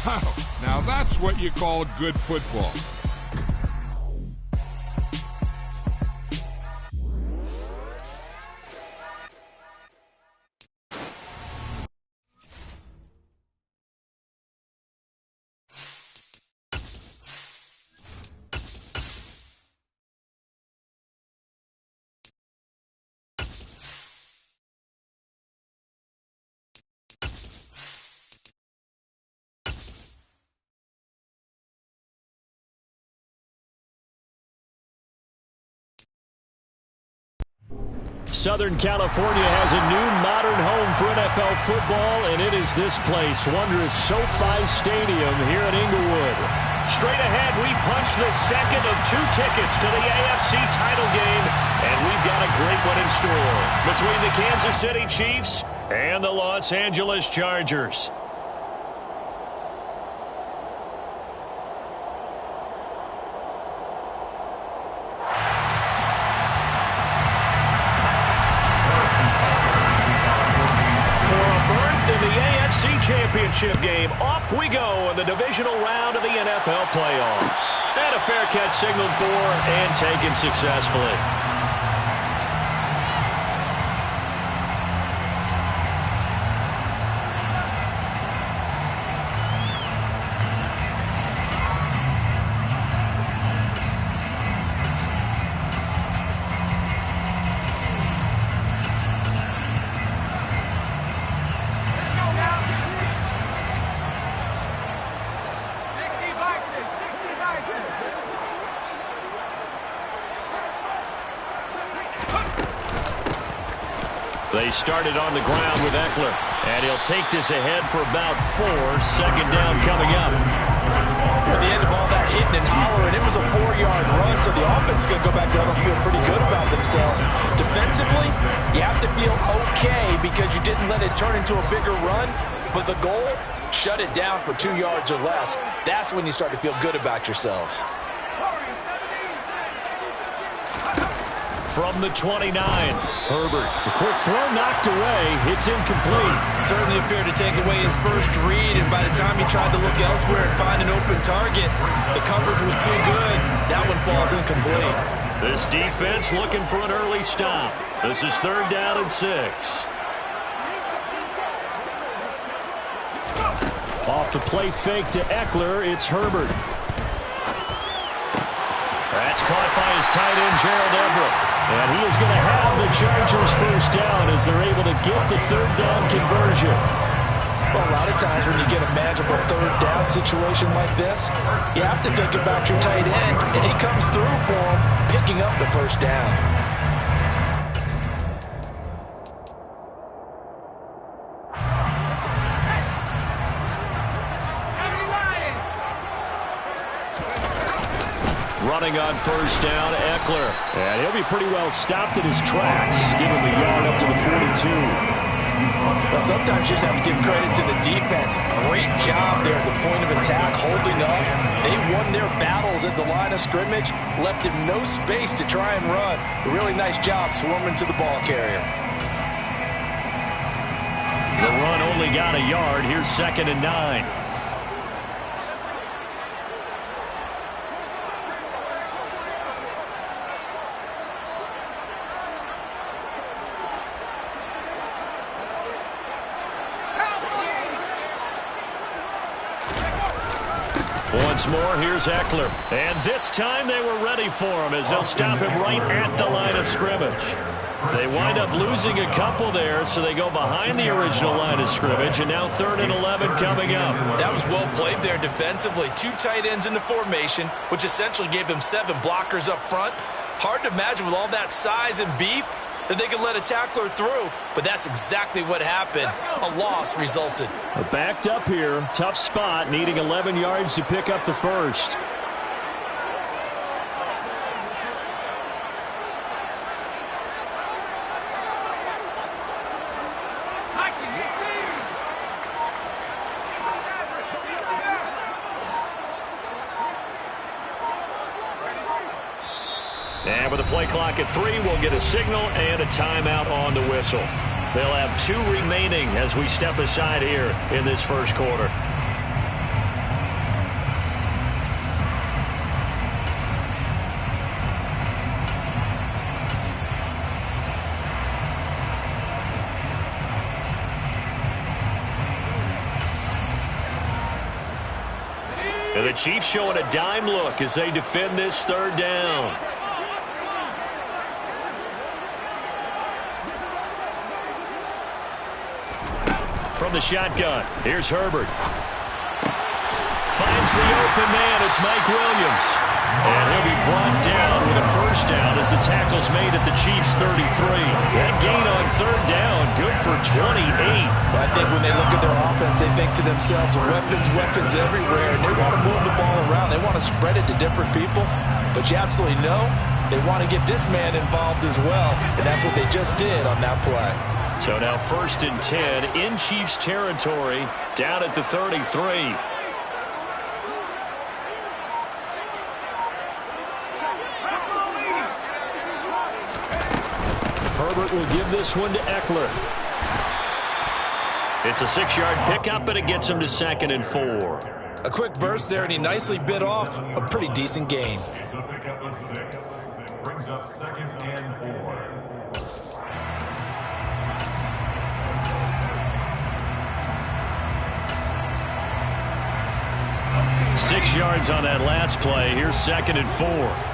Wow, now that's what you call good football. Southern California has a new modern home for NFL football, and it is this place, wondrous SoFi Stadium here in Inglewood. Straight ahead, we punch the second of 2 tickets to the AFC title game, and we've got a great one in store between the Kansas City Chiefs and the Los Angeles Chargers. Championship game. Off we go in the divisional round of the NFL playoffs. And a fair catch signaled for and taken successfully. They started on the ground with Eckler, and he'll take this ahead for about 4. Second down coming up. At the end of all that hitting and hollering, it was a 4-yard run, so the offense is going to go back down and feel pretty good about themselves. Defensively, you have to feel okay because you didn't let it turn into a bigger run, but the goal, shut it down for 2 yards or less. That's when you start to feel good about yourselves. From the 29, Herbert. The quick throw knocked away. It's incomplete. Certainly appeared to take away his first read, and by the time he tried to look elsewhere and find an open target, the coverage was too good. That one falls incomplete. This defense looking for an early stop. This is 3rd down and 6. Off the play fake to Eckler. It's Herbert. That's caught by his tight end, Gerald Everett. And he is going to have the Chargers first down as they're able to get the 3rd down conversion. Well, a lot of times when you get a magical 3rd down situation like this, you have to think about your tight end, and he comes through for him, picking up the first down. Running on first down, Eckler. And he'll be pretty well stopped in his tracks, giving the yard up to the 42. Well, sometimes you just have to give credit to the defense. Great job there at the point of attack, holding up. They won their battles at the line of scrimmage, left him no space to try and run. A really nice job swarming to the ball carrier. The run only got a yard. Here's 2nd and 9. Once more, here's Eckler. And this time they were ready for him as they'll stop him right at the line of scrimmage. They wind up losing a couple there, so they go behind the original line of scrimmage, and now 3rd and 11 coming up. That was well played there defensively. 2 tight ends in the formation, which essentially gave them 7 blockers up front. Hard to imagine with all that size and beef that they could let a tackler through, but that's exactly what happened. A loss resulted. Backed up here, tough spot, needing 11 yards to pick up the first. And with the play clock at 3, we'll get a signal and a timeout on the whistle. They'll have 2 remaining as we step aside here in this first quarter. And the Chiefs showing a dime look as they defend this third down. From the shotgun, here's Herbert. Finds the open man. It's Mike Williams. And he'll be brought down with a first down as the tackle's made at the Chiefs' 33. That gain on third down, good for 28. I think when they look at their offense, they think to themselves, weapons everywhere, and they want to move the ball around. They want to spread it to different people. But you absolutely know they want to get this man involved as well, and that's what they just did on that play. So now 1st and 10 in Chiefs territory, down at the 33. Herbert will give this one to Eckler. It's a 6-yard pickup, and it gets him to 2nd and 4. A quick burst there, and he nicely bit off a pretty decent gain. It's a pickup of 6. Brings up 2nd and 4. 6 yards on that last play. Here's 2nd and 4.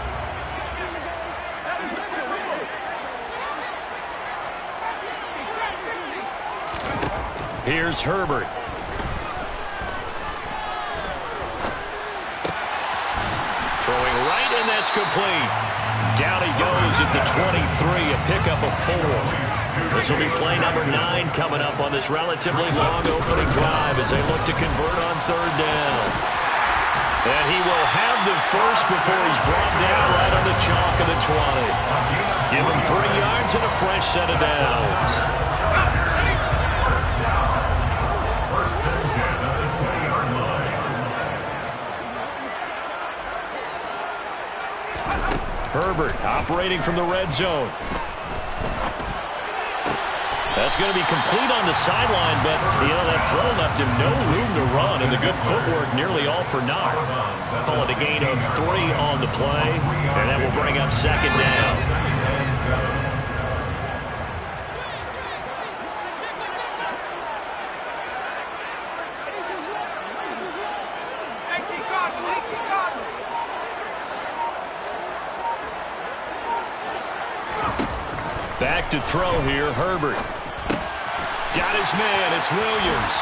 Here's Herbert. Throwing right, and that's complete. Down he goes at the 23, a pickup of 4. This will be play number 9 coming up on this relatively long opening drive as they look to convert on third down. And he will have the first before he's brought down right on the chalk of the 20. Give him 3 yards and a fresh set of downs. First and 10 at the 20-yard line. Herbert operating from the red zone. That's going to be complete on the sideline, but, that throw left him no room to run, and the good footwork nearly all for naught. Call it a gain of 3 on the play, and that will bring up 2nd down. Back to throw here, Herbert. Got his man, it's Williams.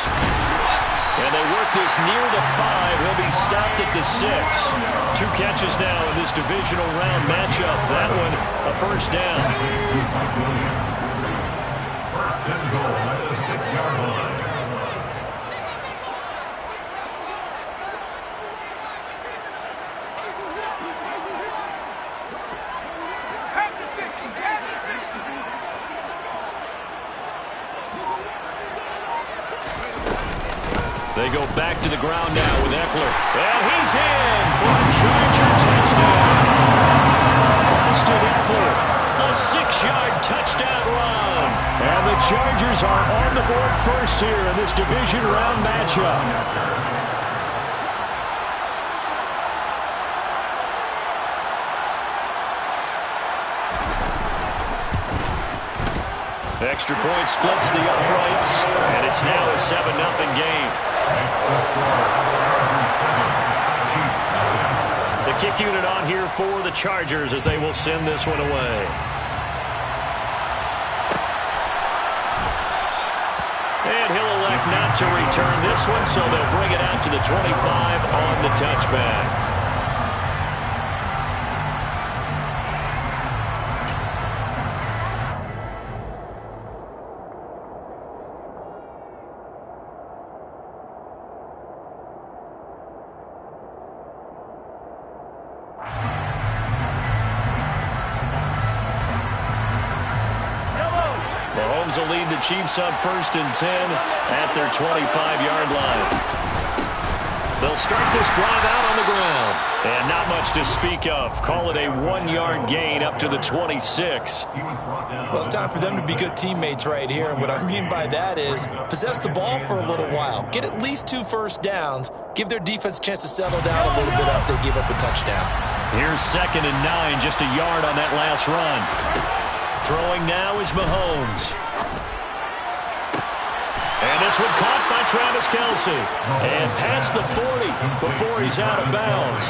And they work this near the 5. He'll be stopped at the 6. 2 catches now in this divisional round matchup. That one, a first down. First and goal at the 6-yard line. They go back to the ground now with Eckler. And he's in for a Charger touchdown. Austin Eckler, a 6-yard touchdown run. And the Chargers are on the board first here in this division round matchup. Extra point splits the uprights, and it's now a 7-0 game. The kick unit on here for the Chargers as they will send this one away. And he'll elect not to return this one, so they'll bring it out to the 25 on the touchback. Mahomes will lead the Chiefs up 1st and 10 at their 25-yard line. They'll start this drive out on the ground. And not much to speak of. Call it a 1-yard gain up to the 26. Well, it's time for them to be good teammates right here. And what I mean by that is possess the ball for a little while. Get at least 2 first downs. Give their defense a chance to settle down a little bit after they give up a touchdown. Here's 2nd and 9, just a yard on that last run. Throwing now is Mahomes. And This one caught by Travis Kelce. And past the 40 before he's out of bounds.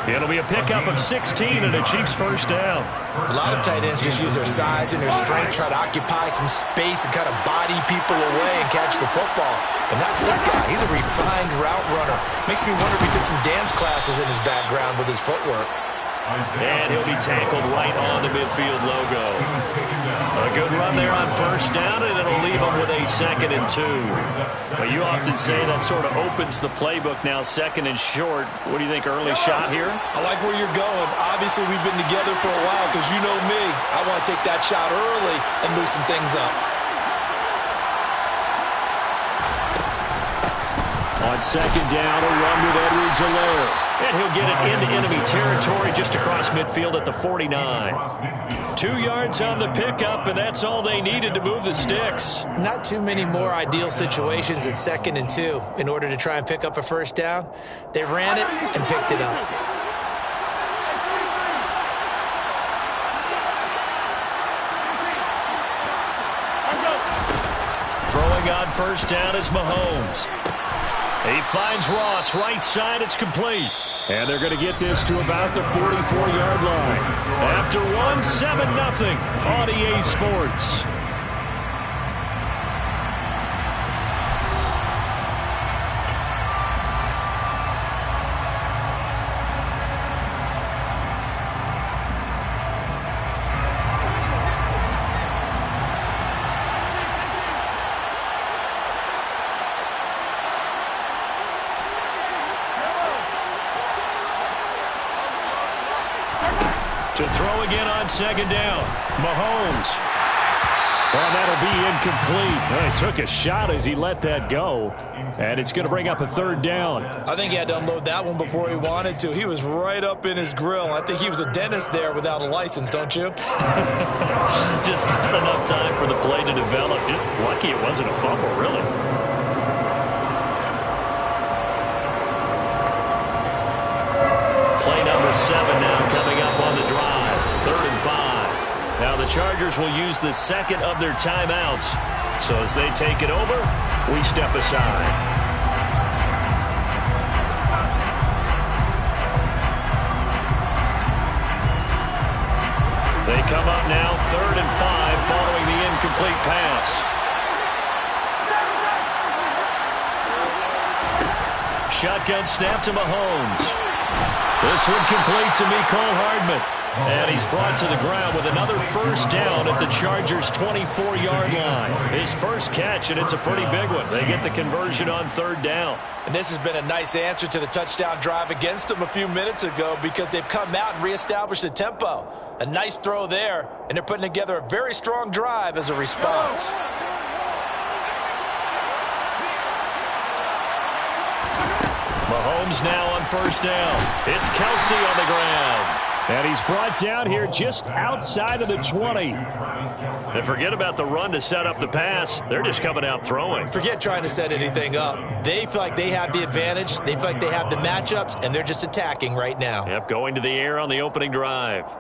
It'll be a pickup of 16 and a Chiefs first down. A lot of tight ends just use their size and their strength, try to occupy some space and kind of body people away and catch the football. But not this guy. He's a refined route runner. Makes me wonder if he took some dance classes in his background with his footwork. And he'll be tackled right on the midfield logo. A good run there on first down, and it'll leave him with a 2nd and 2. Well, you often say that sort of opens the playbook now, 2nd and short. What do you think, early shot here? I like where you're going. Obviously, we've been together for a while because you know me. I want to take that shot early and loosen things up. On 2nd down, a run with Edwards-Helaire. And he'll get it into enemy territory just across midfield at the 49. 2 yards on the pickup, and that's all they needed to move the sticks. Not too many more ideal situations at 2nd and 2 in order to try and pick up a first down. They ran it and picked it up. Throwing on first down is Mahomes. He finds Ross, right side, it's complete. And they're going to get this to about the 44-yard line. After 7-0 on EA Sports. To throw again on 2nd down. Mahomes. Well, that'll be incomplete. Well, he took a shot as he let that go. And it's going to bring up a 3rd down. I think he had to unload that one before he wanted to. He was right up in his grill. I think he was a dentist there without a license, don't you? Just not enough time for the play to develop. Just lucky it wasn't a fumble, really. Play number 7 now coming up on the drive. 3rd and 5. Now the Chargers will use the 2nd of their timeouts. So as they take it over, we step aside. They come up now 3rd and 5 following the incomplete pass. Shotgun snap to Mahomes. This one complete to Mecole Hardman. And he's brought to the ground with another first down at the Chargers' 24-yard line. His first catch, and it's a pretty big one. They get the conversion on 3rd down. And this has been a nice answer to the touchdown drive against them a few minutes ago because they've come out and reestablished the tempo. A nice throw there, and they're putting together a very strong drive as a response. Mahomes now on first down. It's Kelce on the ground. And he's brought down here just outside of the 20. And forget about the run to set up the pass. They're just coming out throwing. Forget trying to set anything up. They feel like they have the advantage. They feel like they have the matchups, and they're just attacking right now. Yep, going to the air on the opening drive.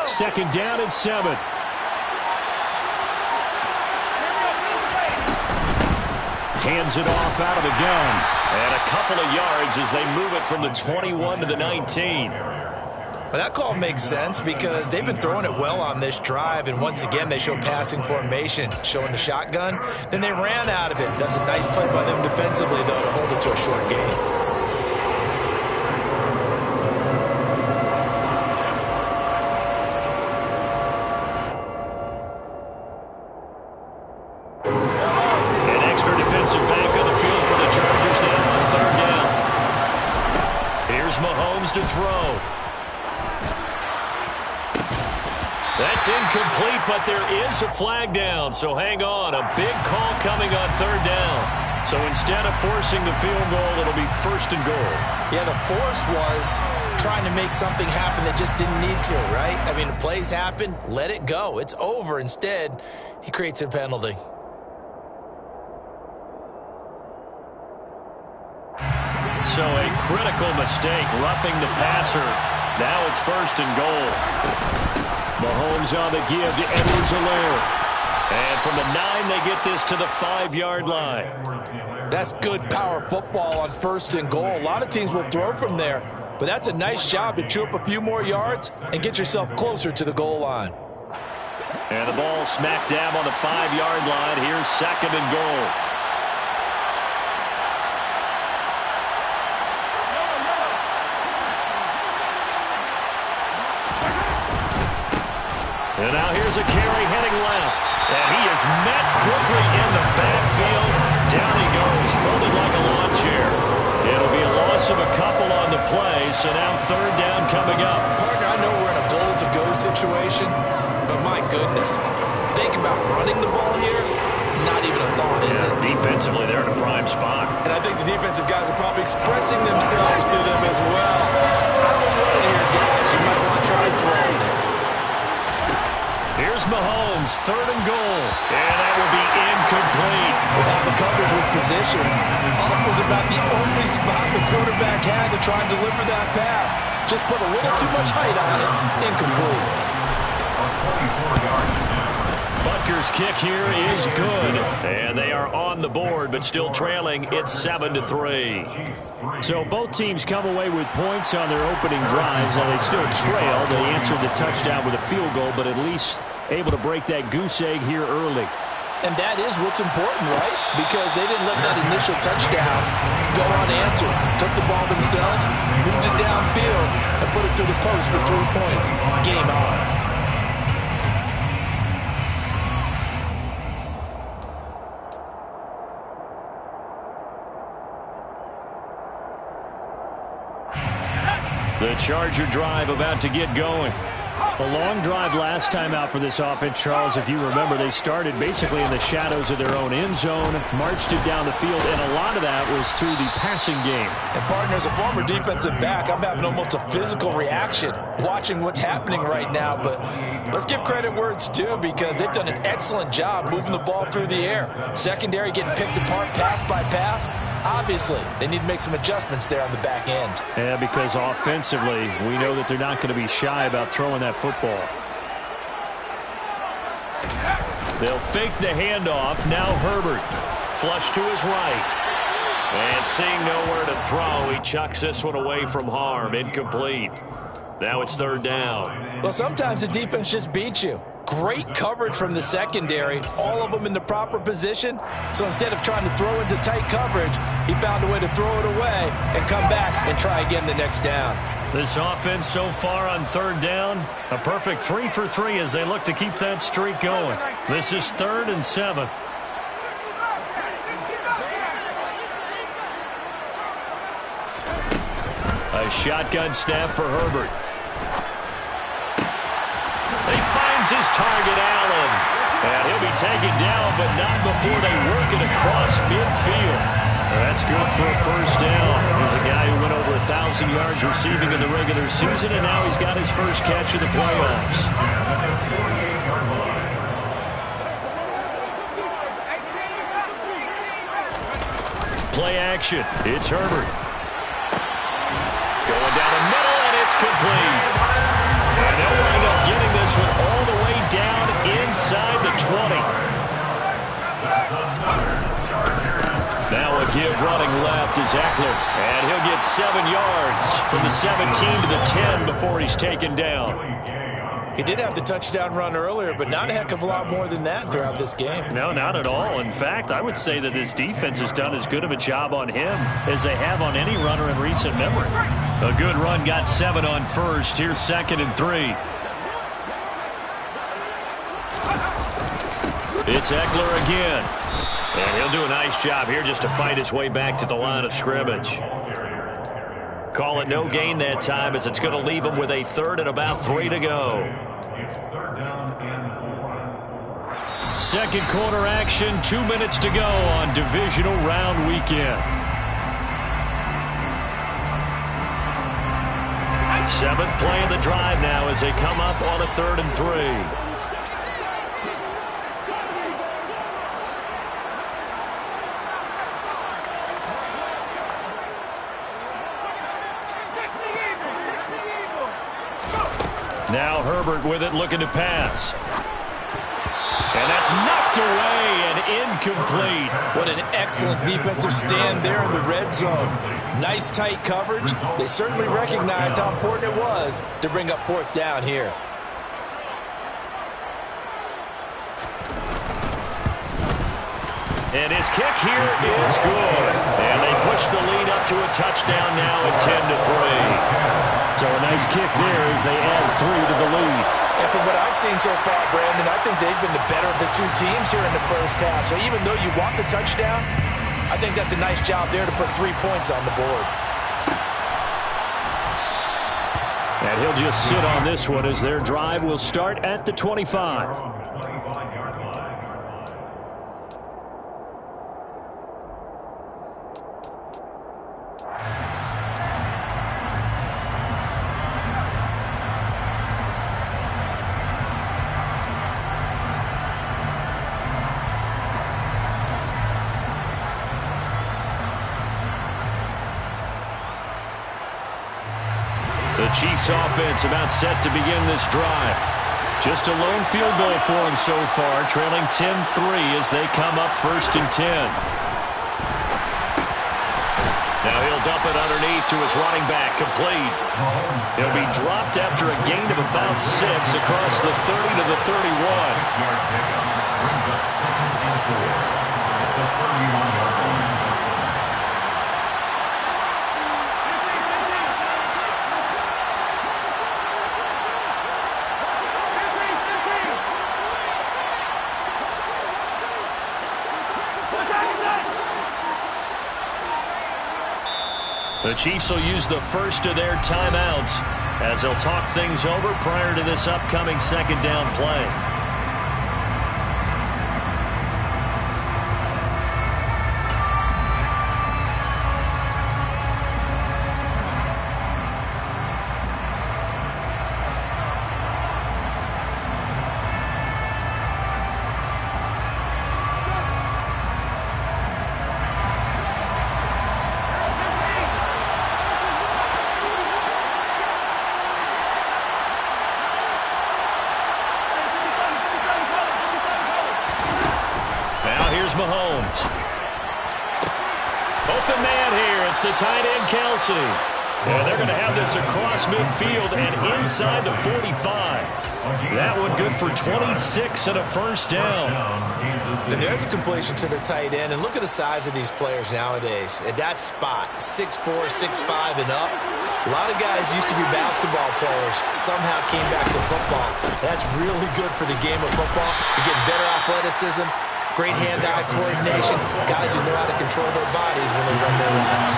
Second down and 7. Hands it off out of the gun. And a couple of yards as they move it from the 21 to the 19. Well, that call makes sense because they've been throwing it well on this drive, and once again they show passing formation, showing the shotgun. Then they ran out of it. That's a nice play by them defensively, though, to hold it to a short game. Mahomes to throw. That's incomplete, but there is a flag down, so hang on. A big call coming on 3rd down. So instead of forcing the field goal, it'll be 1st and goal. Yeah, the force was trying to make something happen that just didn't need to, right? I mean, the plays happen, let it go. It's over. Instead, he creates a penalty. So a critical mistake, roughing the passer. Now it's 1st and goal. Mahomes on the give to Edwards-Helaire. And from the 9, they get this to the 5-yard line. That's good power football on 1st and goal. A lot of teams will throw from there, but that's a nice job to chew up a few more yards and get yourself closer to the goal line. And the ball smack dab on the 5-yard line. Here's 2nd and goal. And now here's a carry heading left. And he is met quickly in the backfield. Down he goes, folded like a lawn chair. It'll be a loss of a couple on the play, so now 3rd down coming up. Partner, I know we're in a goal-to-go situation, but my goodness, think about running the ball here. Not even a thought, is it? Defensively, they're in a prime spot. And I think the defensive guys are probably expressing themselves to them as well. I don't run it here, guys. You might want to try throwing it. Here's Mahomes, 3rd and goal. And that will be incomplete. Without the coverage with position, off was about the only spot the quarterback had to try and deliver that pass. Just put a little too much height on it. Incomplete. Butker's kick here is good. And they are on the board, but still trailing. It's 7-3. So both teams come away with points on their opening drives. Now they still trail. They answered the touchdown with a field goal, but at least able to break that goose egg here early. And that is what's important, right? Because they didn't let that initial touchdown go unanswered. Took the ball themselves, moved it downfield, and put it through the post for 3 points. Game on. The Charger drive about to get going. A long drive last time out for this offense, Charles. If you remember, they started basically in the shadows of their own end zone, marched it down the field, and a lot of that was through the passing game. And, partner, as a former defensive back, I'm having almost a physical reaction watching what's happening right now. But let's give credit where it's due, because they've done an excellent job moving the ball through the air. Secondary getting picked apart pass by pass. Obviously, they need to make some adjustments there on the back end. Yeah, because offensively, we know that they're not going to be shy about throwing that football. They'll fake the handoff. Now Herbert. Flush to his right. And seeing nowhere to throw, he chucks this one away from harm. Incomplete. Now it's 3rd down. Well, sometimes the defense just beats you. Great coverage from the secondary, all of them in the proper position. So instead of trying to throw into tight coverage, he found a way to throw it away and come back and try again the next down. This offense so far on 3rd down, a perfect 3 for 3 as they look to keep that streak going. This is 3rd and 7. A shotgun snap for Herbert. He finds his target, Allen. And he'll be taken down, but not before they work it across midfield. That's good for a 1st down. Here's a guy who went over 1,000 yards receiving in the regular season, and now he's got his first catch of the playoffs. Play action. It's Herbert. Going down the middle, and it's complete. And they'll wind up getting this one all the way down inside the 20. Now a give running left is Eckler. And he'll get 7 yards from the 17 to the 10 before he's taken down. He did have the touchdown run earlier, but not a heck of a lot more than that throughout this game. No, not at all. In fact, I would say that this defense has done as good of a job on him as they have on any runner in recent memory. A good run got 7 on first. Here's 2nd and 3. It's Eckler again. And he'll do a nice job here just to fight his way back to the line of scrimmage. Call it no gain that time, as it's going to leave him with a 3rd and about 3 to go. Second quarter action, 2 minutes to go on divisional round weekend. Seventh play of the drive now as they come up on a 3rd and 3. Now Herbert with it, looking to pass. And that's knocked away and incomplete. What an excellent defensive stand there in the red zone. Nice tight coverage. They certainly recognized how important it was to bring up 4th down here. And his kick here is good. And they push the lead up to a touchdown now at 10-3. So a nice kick there as they add 3 to the lead. And from what I've seen so far, Brandon, I think they've been the better of the two teams here in the first half. So even though you want the touchdown, I think that's a nice job there to put 3 points on the board. And he'll just sit on this one as their drive will start at the 25. The Chiefs offense about set to begin this drive. Just a lone field goal for them so far, trailing 10-3 as they come up 1st and 10. Now he'll dump it underneath to his running back, complete. He'll be dropped after a gain of about 6 across the 30 to the 31. 6-yard pickup brings up 2nd and 4 at the 31-yard line. The Chiefs will use the first of their timeouts as they'll talk things over prior to this upcoming 2nd down play. Mahomes. Open man here. It's the tight end, Kelsey. And they're going to have this across midfield and inside the 45. That one good for 26 and a 1st down. And there's a completion to the tight end. And look at the size of these players nowadays. At that spot, 6'4", 6'5", and up. A lot of guys used to be basketball players, somehow came back to football. That's really good for the game of football. You get better athleticism, great hand-eye coordination, guys who know how to control their bodies when they run their routes.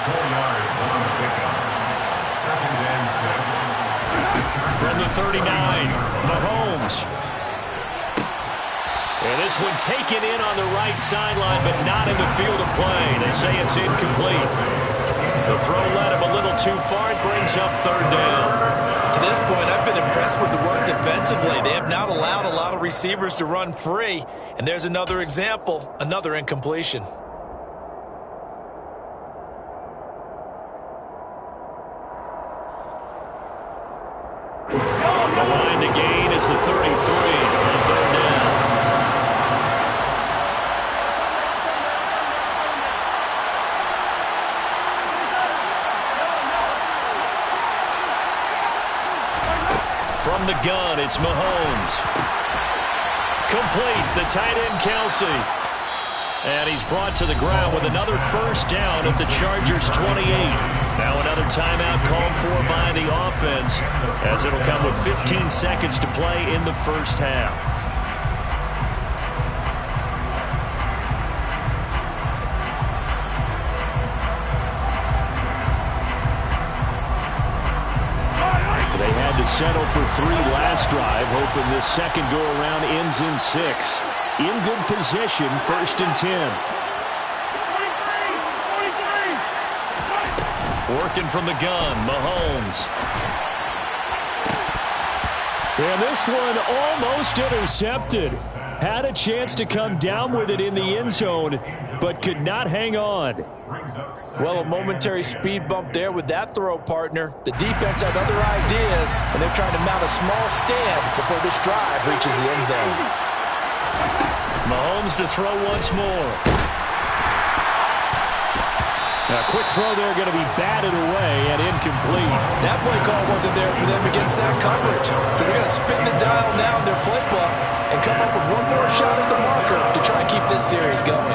4 yards on the pickup. 2nd and 6. From the 39, Mahomes. And this one taken in on the right sideline, but not in the field of play. They say it's incomplete. The throw led him a little too far. It brings up 3rd down. To this point, I've been impressed with the work defensively. They have not allowed a lot of receivers to run free. And there's another example, another incompletion. The line to gain is the 33 on 3rd down. From the gun, it's Mahomes. Complete, the tight end, Kelsey. And he's brought to the ground with another 1st down at the Chargers' 28. Now another timeout called for by the offense, as it'll come with 15 seconds to play in the 1st half. They had had to settle for 3 last drive, hoping this second go-around ends in 6. In good position, 1st and 10. Working from the gun, Mahomes. And this one almost intercepted. Had a chance to come down with it in the end zone, but could not hang on. Well, a momentary speed bump there with that throw, partner. The defense had other ideas, and they're trying to mount a small stand before this drive reaches the end zone. Mahomes to throw once more. A quick throw there, going to be batted away and incomplete. That play call wasn't there for them against that coverage. So they're going to spin the dial now in their playbook and come up with one more shot at the marker to try and keep this series going.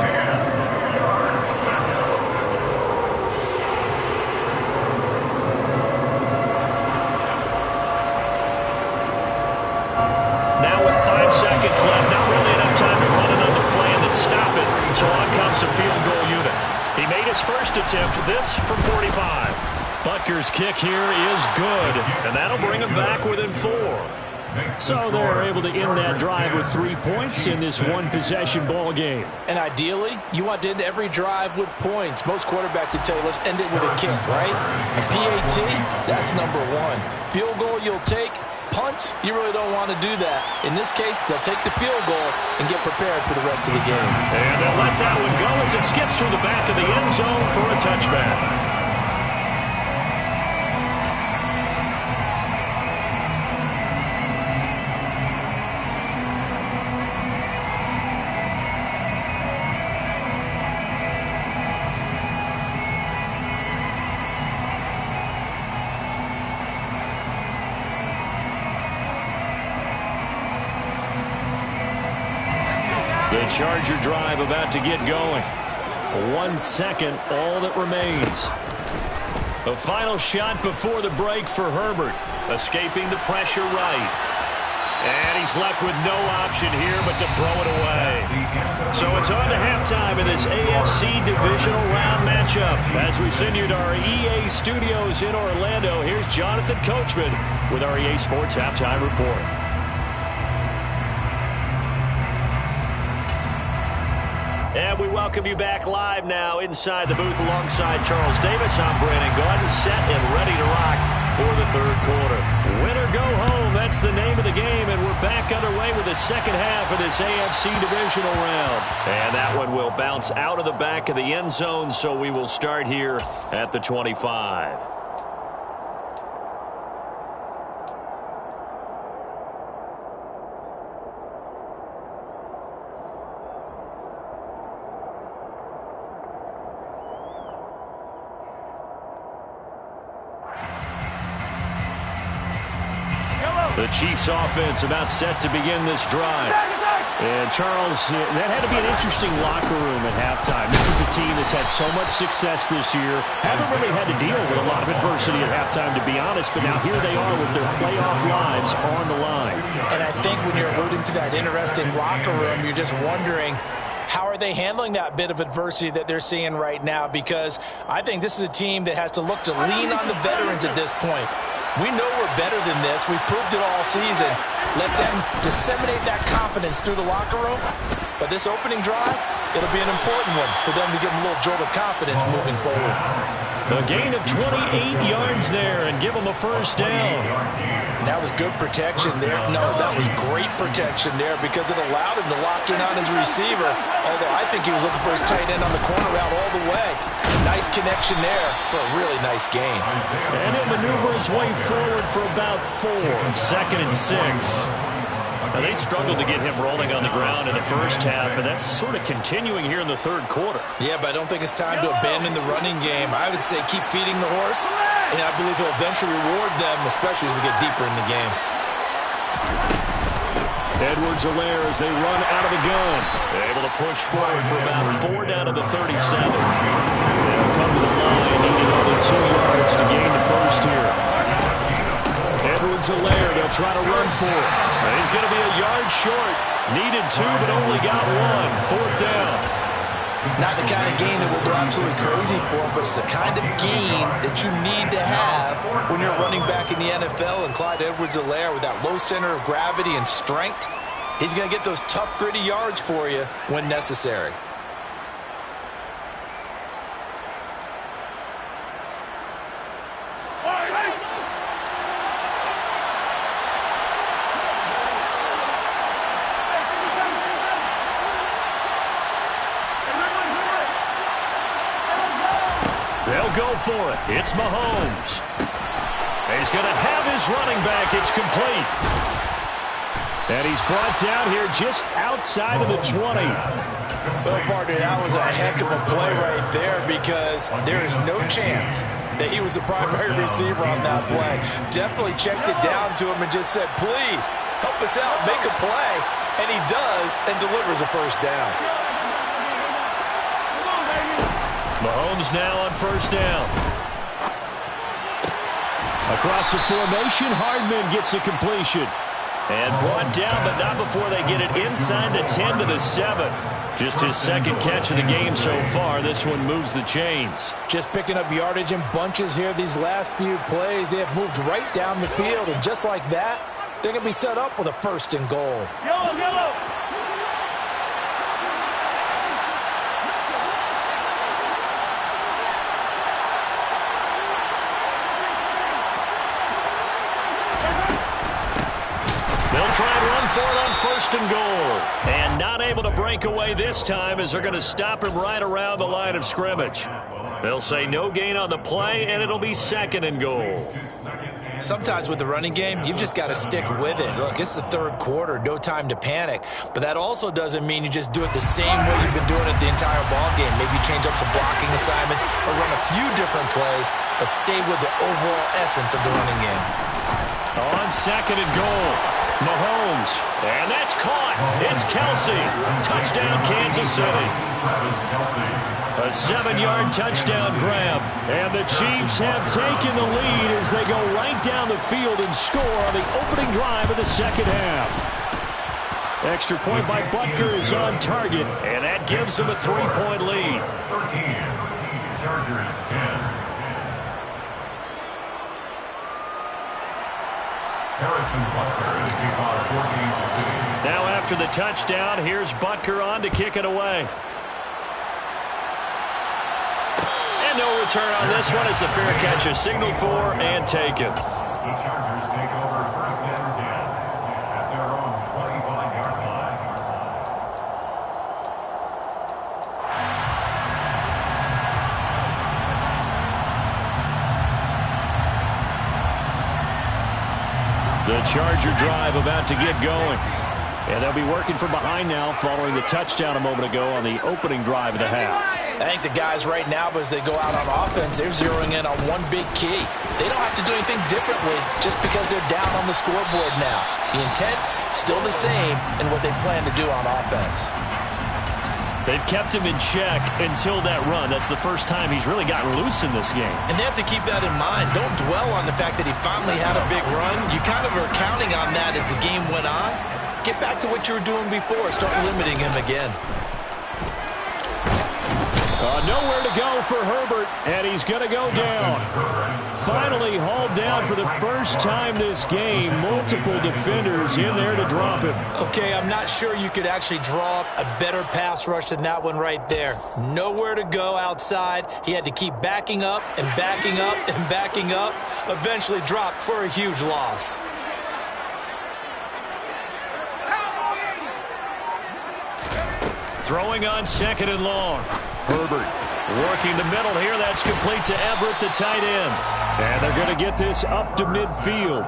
Now with 5 seconds left, not really enough time to run another play and then stop it. So on comes the field goal unit. He made his first attempt, this from 45. Butker's kick here is good, and that'll bring him back within 4. So they're able to end that drive with 3 points in this one-possession ball game. And ideally, you want to end every drive with points. Most quarterbacks would tell you, let's end it with a kick, right? A PAT, that's number 1. Field goal you'll take. Punts, you really don't want to do that. In this case, they'll take the field goal and get prepared for the rest of the game. And they'll let that one go as it skips through the back of the end zone for a touchback. The Charger drive about to get going. 1 second, all that remains. The final shot before the break for Herbert. Escaping the pressure right. And he's left with no option here but to throw it away. So it's on to halftime in this AFC Divisional Round matchup. As we send you to our EA studios in Orlando, here's Jonathan Coachman with our EA Sports Halftime Report. And we welcome you back live now inside the booth alongside Charles Davis. I'm Brandon Gaudin, set and ready to rock for the third quarter. Win or go home, that's the name of the game, and we're back underway with the second half of this AFC Divisional Round. And that one will bounce out of the back of the end zone, so we will start here at the 25. The Chiefs offense about set to begin this drive. And Charles, that had to be an interesting locker room at halftime. This is a team that's had so much success this year. Haven't really had to deal with a lot of adversity at halftime, to be honest. But now here they are with their playoff lives on the line. And I think when you're alluding to that interesting locker room, you're just wondering, how are they handling that bit of adversity that they're seeing right now? Because I think this is a team that has to look to lean on the veterans at this point. We know we're better than this. We've proved it all season. Let them disseminate that confidence through the locker room. But this opening drive, it'll be an important one for them to give them a little jolt of confidence moving forward. A gain of 28 yards there and give them a first down. And that was good protection there. No, that was great protection there because it allowed him to lock in on his receiver. Although I think he was looking for his tight end on the corner route all the way. Nice connection there for a really nice gain. And he'll maneuver his way forward for about 4. 2nd and 6. Now, they struggled to get him rolling on the ground in the first half, and that's sort of continuing here in the third quarter. Yeah, but I don't think it's time to abandon the running game. I would say keep feeding the horse, and I believe he'll eventually reward them, especially as we get deeper in the game. Edwards-Helaire as they run out of the gun. They're able to push forward for about 4 down to the 37. They'll come to the line, needing only 2 yards to gain the first here. Edwards-Helaire, they'll try to run for it. He's going to be a yard short. Needed 2, but only got 1. 4th down. Not the kind of gain that will go absolutely crazy for him, but it's the kind of gain that you need to have when you're running back in the NFL. And Clyde Edwards-Helaire, with that low center of gravity and strength, he's going to get those tough, gritty yards for you when necessary. They'll go for it. It's Mahomes. He's going to have his running back. It's complete. And he's brought down here just outside of the 20. Well, partner, that was a heck of a play right there, because there is no chance that he was the primary receiver on that play. Definitely checked it down to him and just said, please, help us out, make a play. And he does, and delivers a first down. Mahomes now on first down. Across the formation, Hardman gets the completion. And brought down, but not before they get it inside the 10 to the 7. Just his second catch of the game so far. This one moves the chains. Just picking up yardage in bunches here these last few plays. They have moved right down the field, and just like that, they're going to be set up with a first and goal. Yellow, yellow. They'll try and run for it on first and goal. And not able to break away this time, as they're going to stop him right around the line of scrimmage. They'll say no gain on the play, and it'll be second and goal. Sometimes with the running game, you've just got to stick with it. Look, it's the third quarter, no time to panic. But that also doesn't mean you just do it the same way you've been doing it the entire ball game. Maybe change up some blocking assignments or run a few different plays, but stay with the overall essence of the running game. On second and goal, Mahomes. And that's caught. It's Kelsey. Touchdown, Kansas City. A 7-yard touchdown grab. And the Chiefs have taken the lead as they go right down the field and score on the opening drive of the second half. Extra point by Butker is on target, and that gives them a 3-point lead. 13. Chargers 10. Harrison Butker, the kickoff for Kansas City. Now after the touchdown, here's Butker on to kick it away. And no return on this one as the fair catch is signaled for and taken. The Chargers take over first and 10 at their own 25-yard line. The Charger drive about to get going. And they'll be working from behind now following the touchdown a moment ago on the opening drive of the half. I think the guys right now, as they go out on offense, they're zeroing in on one big key. They don't have to do anything differently just because they're down on the scoreboard now. The intent, still the same in what they plan to do on offense. They've kept him in check until that run. That's the first time he's really gotten loose in this game. And they have to keep that in mind. Don't dwell on the fact that he finally had a big run. You kind of are counting on that as the game went on. Get back to what you were doing before. Start limiting him again. Nowhere to go for Herbert, and he's going to go down. Finally hauled down for the first time this game. Multiple defenders in there to drop him. Okay, I'm not sure you could actually draw up a better pass rush than that one right there. Nowhere to go outside. He had to keep backing up and backing up and backing up. Eventually dropped for a huge loss. Throwing on second and long. Herbert working the middle here. That's complete to Everett, the tight end. And they're going to get this up to midfield.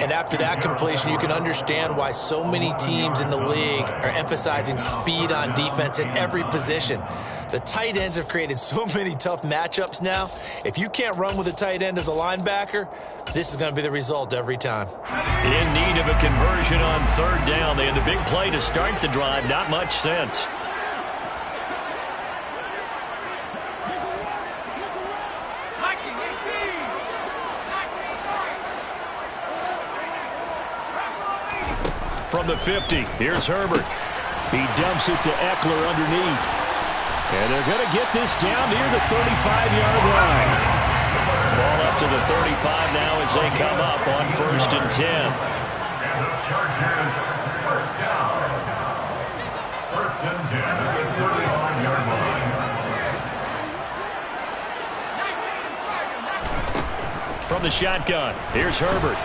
And after that completion, you can understand why so many teams in the league are emphasizing speed on defense at every position. The tight ends have created so many tough matchups now. If you can't run with a tight end as a linebacker, this is going to be the result every time. In need of a conversion on third down. They had the big play to start the drive. Not much sense. From the 50, here's Herbert. He dumps it to Eckler underneath. And they're going to get this down near the 35-yard line. Ball up to the 35 now as they come up on 1st and 10. And the Chargers, first down. 1st and 10 at the 35-yard line. From the shotgun, here's Herbert.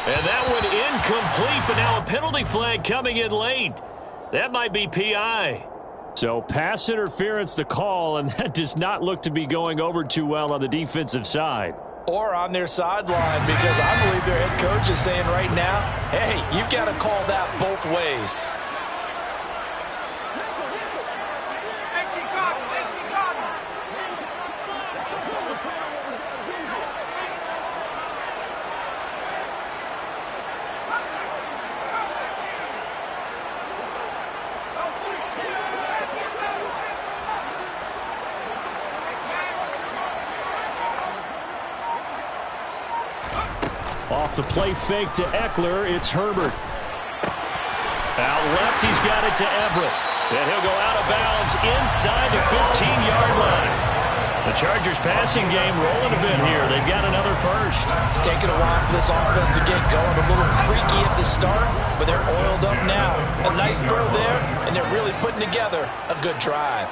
And that one incomplete, but now a penalty flag coming in late. That might be PI. So pass interference the call, and that does not look to be going over too well on the defensive side. Or on their sideline, because I believe their head coach is saying right now, hey, you've got to call that both ways. Off the play fake to Eckler, it's Herbert. Out left, he's got it to Everett. And he'll go out of bounds inside the 15-yard line. The Chargers passing game rolling a bit here. They've got another first. It's taken a while for this offense to get going. A little creaky at the start, but they're oiled up now. A nice throw there, and they're really putting together a good drive.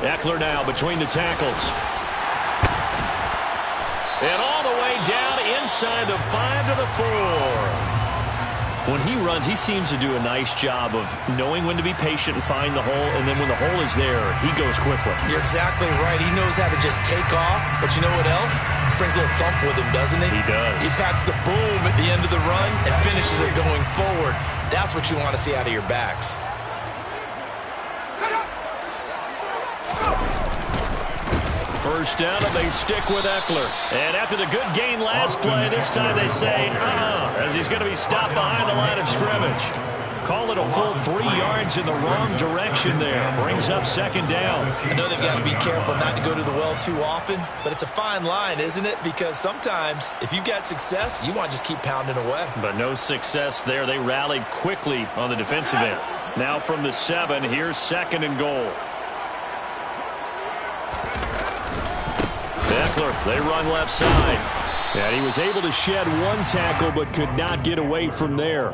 Eckler now between the tackles. And all the way down inside the 5 to the 4. When he runs, he seems to do a nice job of knowing when to be patient and find the hole, and then when the hole is there, he goes quickly. You're exactly right. He knows how to just take off, but you know what else? Brings a little thump with him, doesn't he? He does. He packs the boom at the end of the run and finishes it going forward. That's what you want to see out of your backs. First down, and they stick with Eckler. And after the good gain last play, this time they say, as he's going to be stopped behind the line of scrimmage. Call it a full 3 yards in the wrong direction there. Brings up 2nd down. I know they've got to be careful not to go to the well too often, but it's a fine line, isn't it? Because sometimes, if you've got success, you want to just keep pounding away. But no success there. They rallied quickly on the defensive end. Now from the 7, here's 2nd and goal. Eckler, they run left side. And he was able to shed 1 tackle but could not get away from there.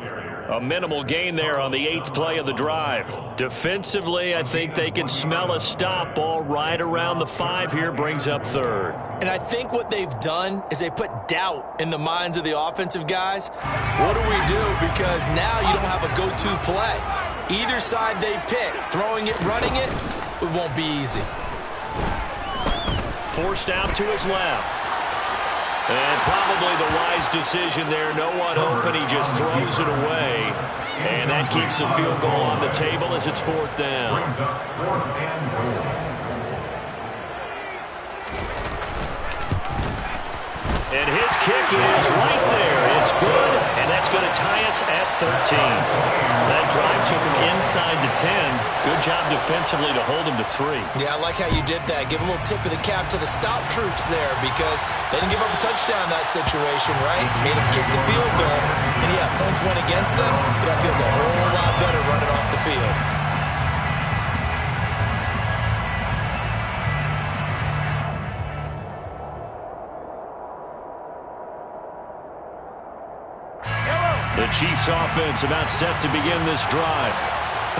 A minimal gain there on the 8th play of the drive. Defensively, I think they can smell a stop. Ball right around the 5 here, brings up 3rd. And I think what they've done is they put doubt in the minds of the offensive guys. What do we do? Because now you don't have a go-to play. Either side they pick, throwing it, running it, it won't be easy. Forced out to his left. And probably the wise decision there. No one open. He just throws it away. And that keeps the field goal on the table as it's 4th down. Brings up 4th and goal. And his kick is right there. It's good, and that's going to tie us at 13. That drive took him inside the 10. Good job defensively to hold him to 3. Yeah, I like how you did that. Give a little tip of the cap to the stop troops there because they didn't give up a touchdown in that situation, right? Made them kick the field goal. And, yeah, points went against them, but that feels a whole lot better running off the field. The Chiefs offense about set to begin this drive.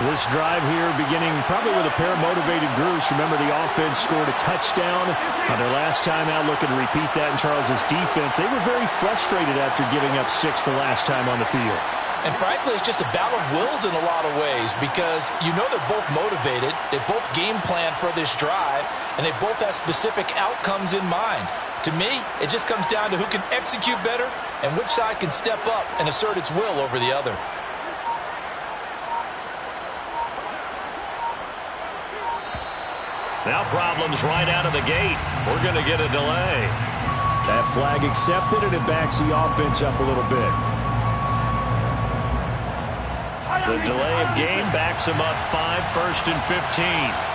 This drive here beginning probably with a pair of motivated groups. Remember, the offense scored a touchdown on their last time out. Looking to repeat that in Charles's defense. They were very frustrated after giving up 6 the last time on the field. And frankly, it's just a battle of wills in a lot of ways because you know they're both motivated. They both game plan for this drive, and they both have specific outcomes in mind. To me, it just comes down to who can execute better and which side can step up and assert its will over the other. Now problems right out of the gate. We're going to get a delay. That flag accepted, and it backs the offense up a little bit. The delay of game backs them up 5, 1st and 15.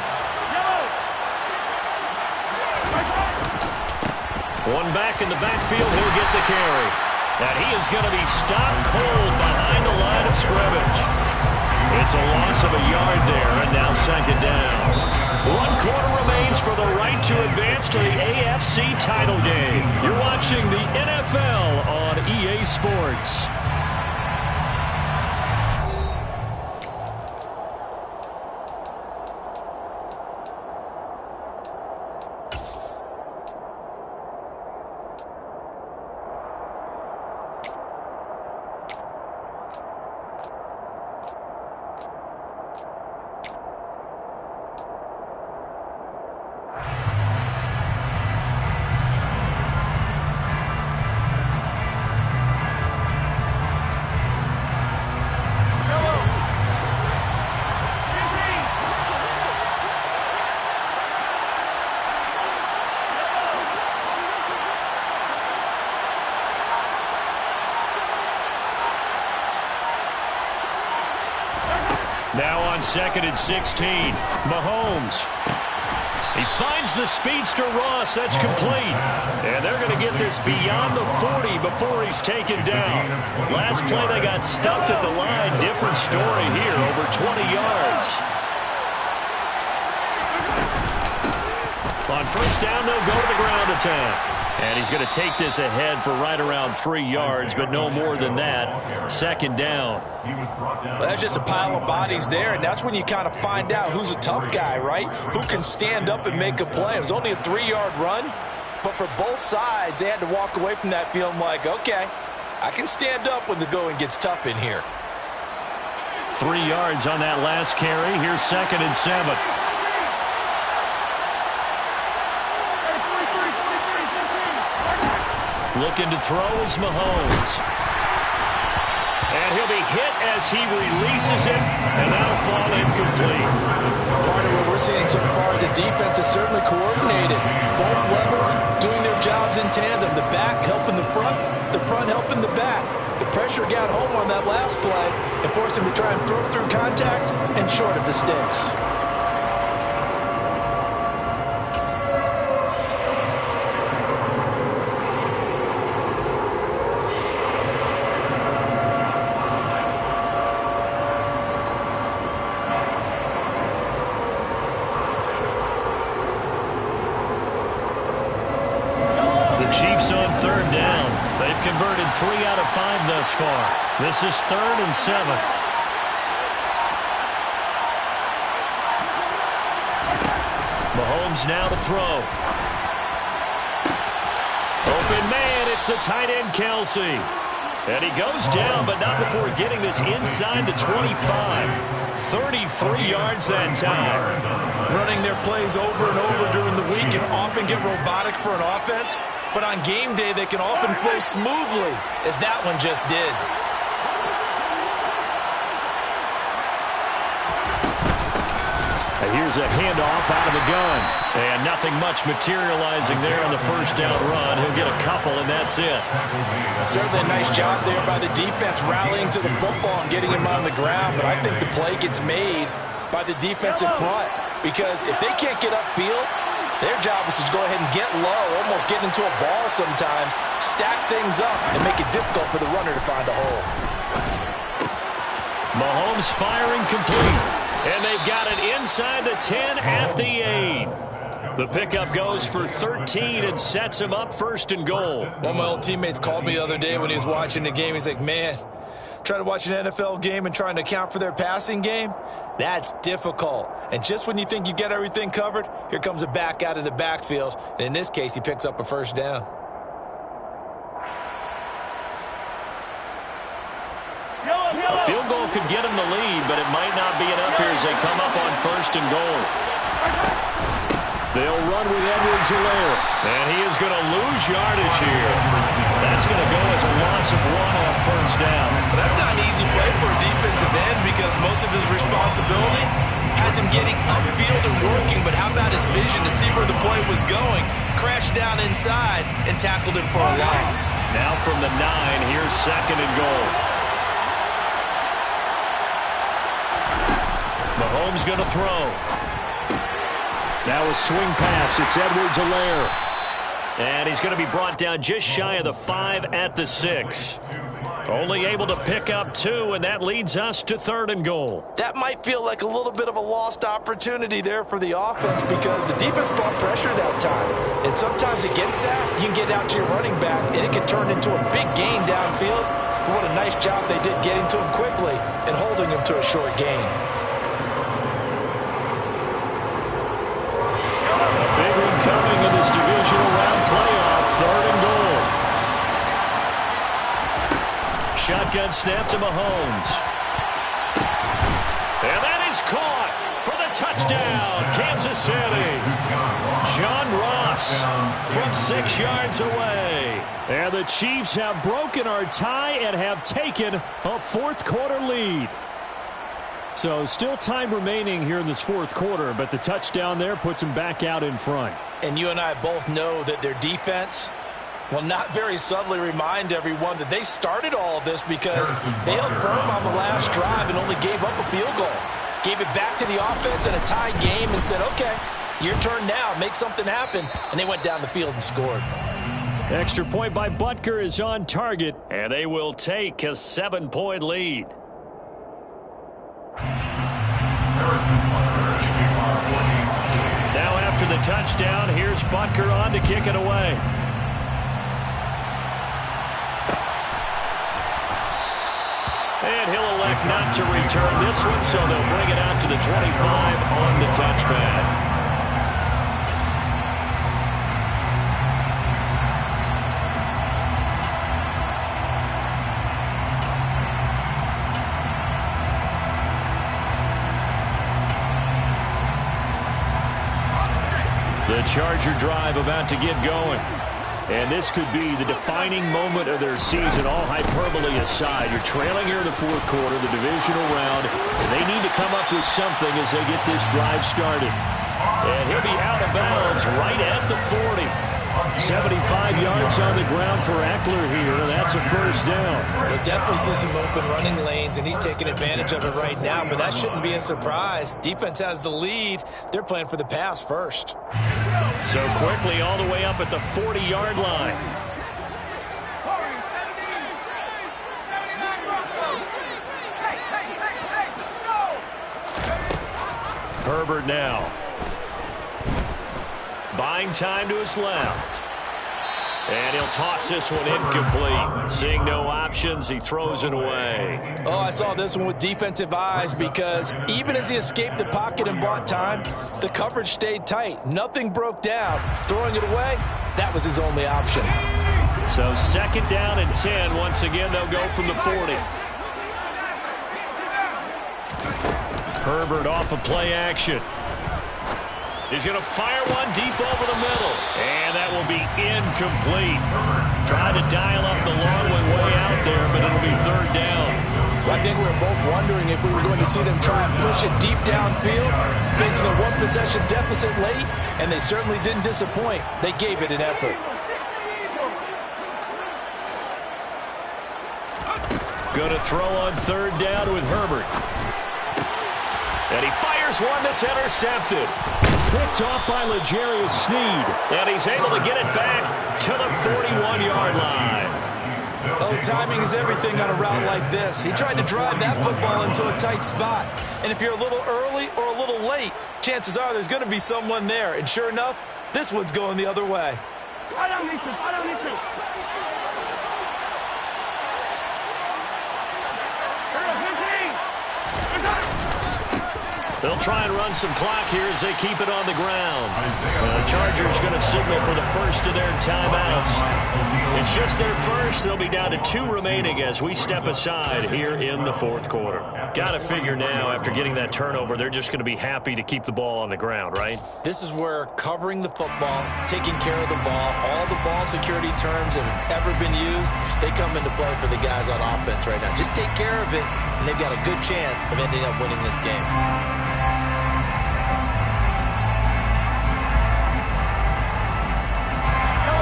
One back in the backfield, he'll get the carry. And he is going to be stopped cold behind the line of scrimmage. It's a loss of a yard there, and now second down. 1 quarter remains for the right to advance to the AFC title game. You're watching the NFL on EA Sports. Now on 2nd and 16, Mahomes. He finds the speedster Ross. That's complete. And they're going to get this beyond the 40 before he's taken down. Last play, they got stuffed at the line. Different story here, over 20 yards. On first down, they'll go to the ground attack. And he's going to take this ahead for right around 3 yards, but no more than that. Second down. Well, that's just a pile of bodies there, and that's when you kind of find out who's a tough guy, right? Who can stand up and make a play. It was only a 3-yard run, but for both sides, they had to walk away from that feeling like, okay, I can stand up when the going gets tough in here. 3 yards on that last carry. Here's 2nd and 7. Looking to throw is Mahomes. And he'll be hit as he releases it, and that'll fall incomplete. Part of what we're seeing so far is the defense is certainly coordinated. Both levels doing their jobs in tandem. The back helping the front helping the back. The pressure got home on that last play and forced him to try and throw through contact and short of the sticks. Chiefs on 3rd down. They've converted 3 out of 5 thus far. This is 3rd and 7. Mahomes now to throw. Open man, it's the tight end Kelsey. And he goes down, but not before getting this inside the 25. 33 yards that time. Running their plays over and over during the week can often get robotic for an offense, but on game day they can often flow smoothly, as that one just did. And here's a handoff out of the gun. And nothing much materializing there on the first down run. He'll get a couple, and that's it. Certainly a nice job there by the defense rallying to the football and getting him on the ground, but I think the play gets made by the defensive front, because if they can't get upfield, their job is to go ahead and get low, almost get into a ball sometimes, stack things up, and make it difficult for the runner to find a hole. Mahomes firing complete. And they've got it inside the 10 at the 8. The pickup goes for 13 and sets him up 1st and goal. One of my old teammates called me the other day when he was watching the game. He's like, man, trying to watch an NFL game and trying to account for their passing game, that's difficult. And just when you think you get everything covered, here comes a back out of the backfield. And in this case, he picks up a 1st down. A field goal could get him the lead, but it might not be enough here as they come up on 1st and goal. They'll run with Edwards-Helaire, and he is going to lose yardage here. That's going to go as a loss of 1 on 1st down. But that's not an easy play for a defensive end, because most of his responsibility has him getting upfield and working, but how about his vision to see where the play was going? Crashed down inside and tackled him for a loss. Now from the 9, here's 2nd and goal. Mahomes going to throw. Now a swing pass. It's Edwards-Helaire. And he's going to be brought down just shy of the 5 at the 6. Only able to pick up 2, and that leads us to 3rd and goal. That might feel like a little bit of a lost opportunity there for the offense because the defense brought pressure that time. And sometimes against that, you can get out to your running back, and it can turn into a big gain downfield. But what a nice job they did getting to him quickly and holding him to a short gain. A big one coming in this divisional round playoff, 3rd and goal. Shotgun snap to Mahomes. And that is caught for the touchdown, Kansas City. John Ross from 6 yards away. And the Chiefs have broken our tie and have taken a 4th quarter lead. So still time remaining here in this 4th quarter, but the touchdown there puts them back out in front. And you and I both know that their defense will not very subtly remind everyone that they started all of this because they held firm on the last drive and only gave up a field goal. Gave it back to the offense in a tie game and said, okay, your turn now, make something happen. And they went down the field and scored. Extra point by Butker is on target, and they will take a 7-point lead. Now after the touchdown, here's Butker on to kick it away. And he'll elect not to return this one, so they'll bring it out to the 25 on the touchback. The Charger drive about to get going. And this could be the defining moment of their season, all hyperbole aside. You're trailing here in the 4th quarter, the divisional round, and they need to come up with something as they get this drive started. And he'll be out of bounds right at the 40. 75 yards on the ground for Eckler here, and that's a 1st down. We'll definitely see some open running lanes, and he's taking advantage of it right now, but that shouldn't be a surprise. Defense has the lead. They're playing for the pass first. So quickly all the way up at the 40-yard line. Herbert now. Buying time to his left. And he'll toss this one incomplete. Seeing no options, he throws it away. Oh, I saw this one with defensive eyes because even as he escaped the pocket and bought time, the coverage stayed tight. Nothing broke down. Throwing it away, that was his only option. So 2nd down and 10. Once again, they'll go from the 40. Herbert off of play action. He's going to fire one deep over the middle. And that will be incomplete. Trying to dial up the long one way out there, but it'll be 3rd down. Well, I think we were both wondering if we were going to see them try and push it deep downfield, facing a 1-possession deficit late, and they certainly didn't disappoint. They gave it an effort. Going to throw on 3rd down with Herbert. And he fires one that's intercepted. Picked off by L'Jarius Sneed. And he's able to get it back to the 41-yard line. Oh, timing is everything on a route like this. He tried to drive that football into a tight spot. And if you're a little early or a little late, chances are there's going to be someone there. And sure enough, this one's going the other way. They'll try and run some clock here as they keep it on the ground. The Chargers going to signal for the first of their timeouts. It's just their first. They'll be down to 2 remaining as we step aside here in the 4th quarter. Got to figure now, after getting that turnover, they're just going to be happy to keep the ball on the ground, right? This is where covering the football, taking care of the ball, all the ball security terms that have ever been used, they come into play for the guys on offense right now. Just take care of it, and they've got a good chance of ending up winning this game.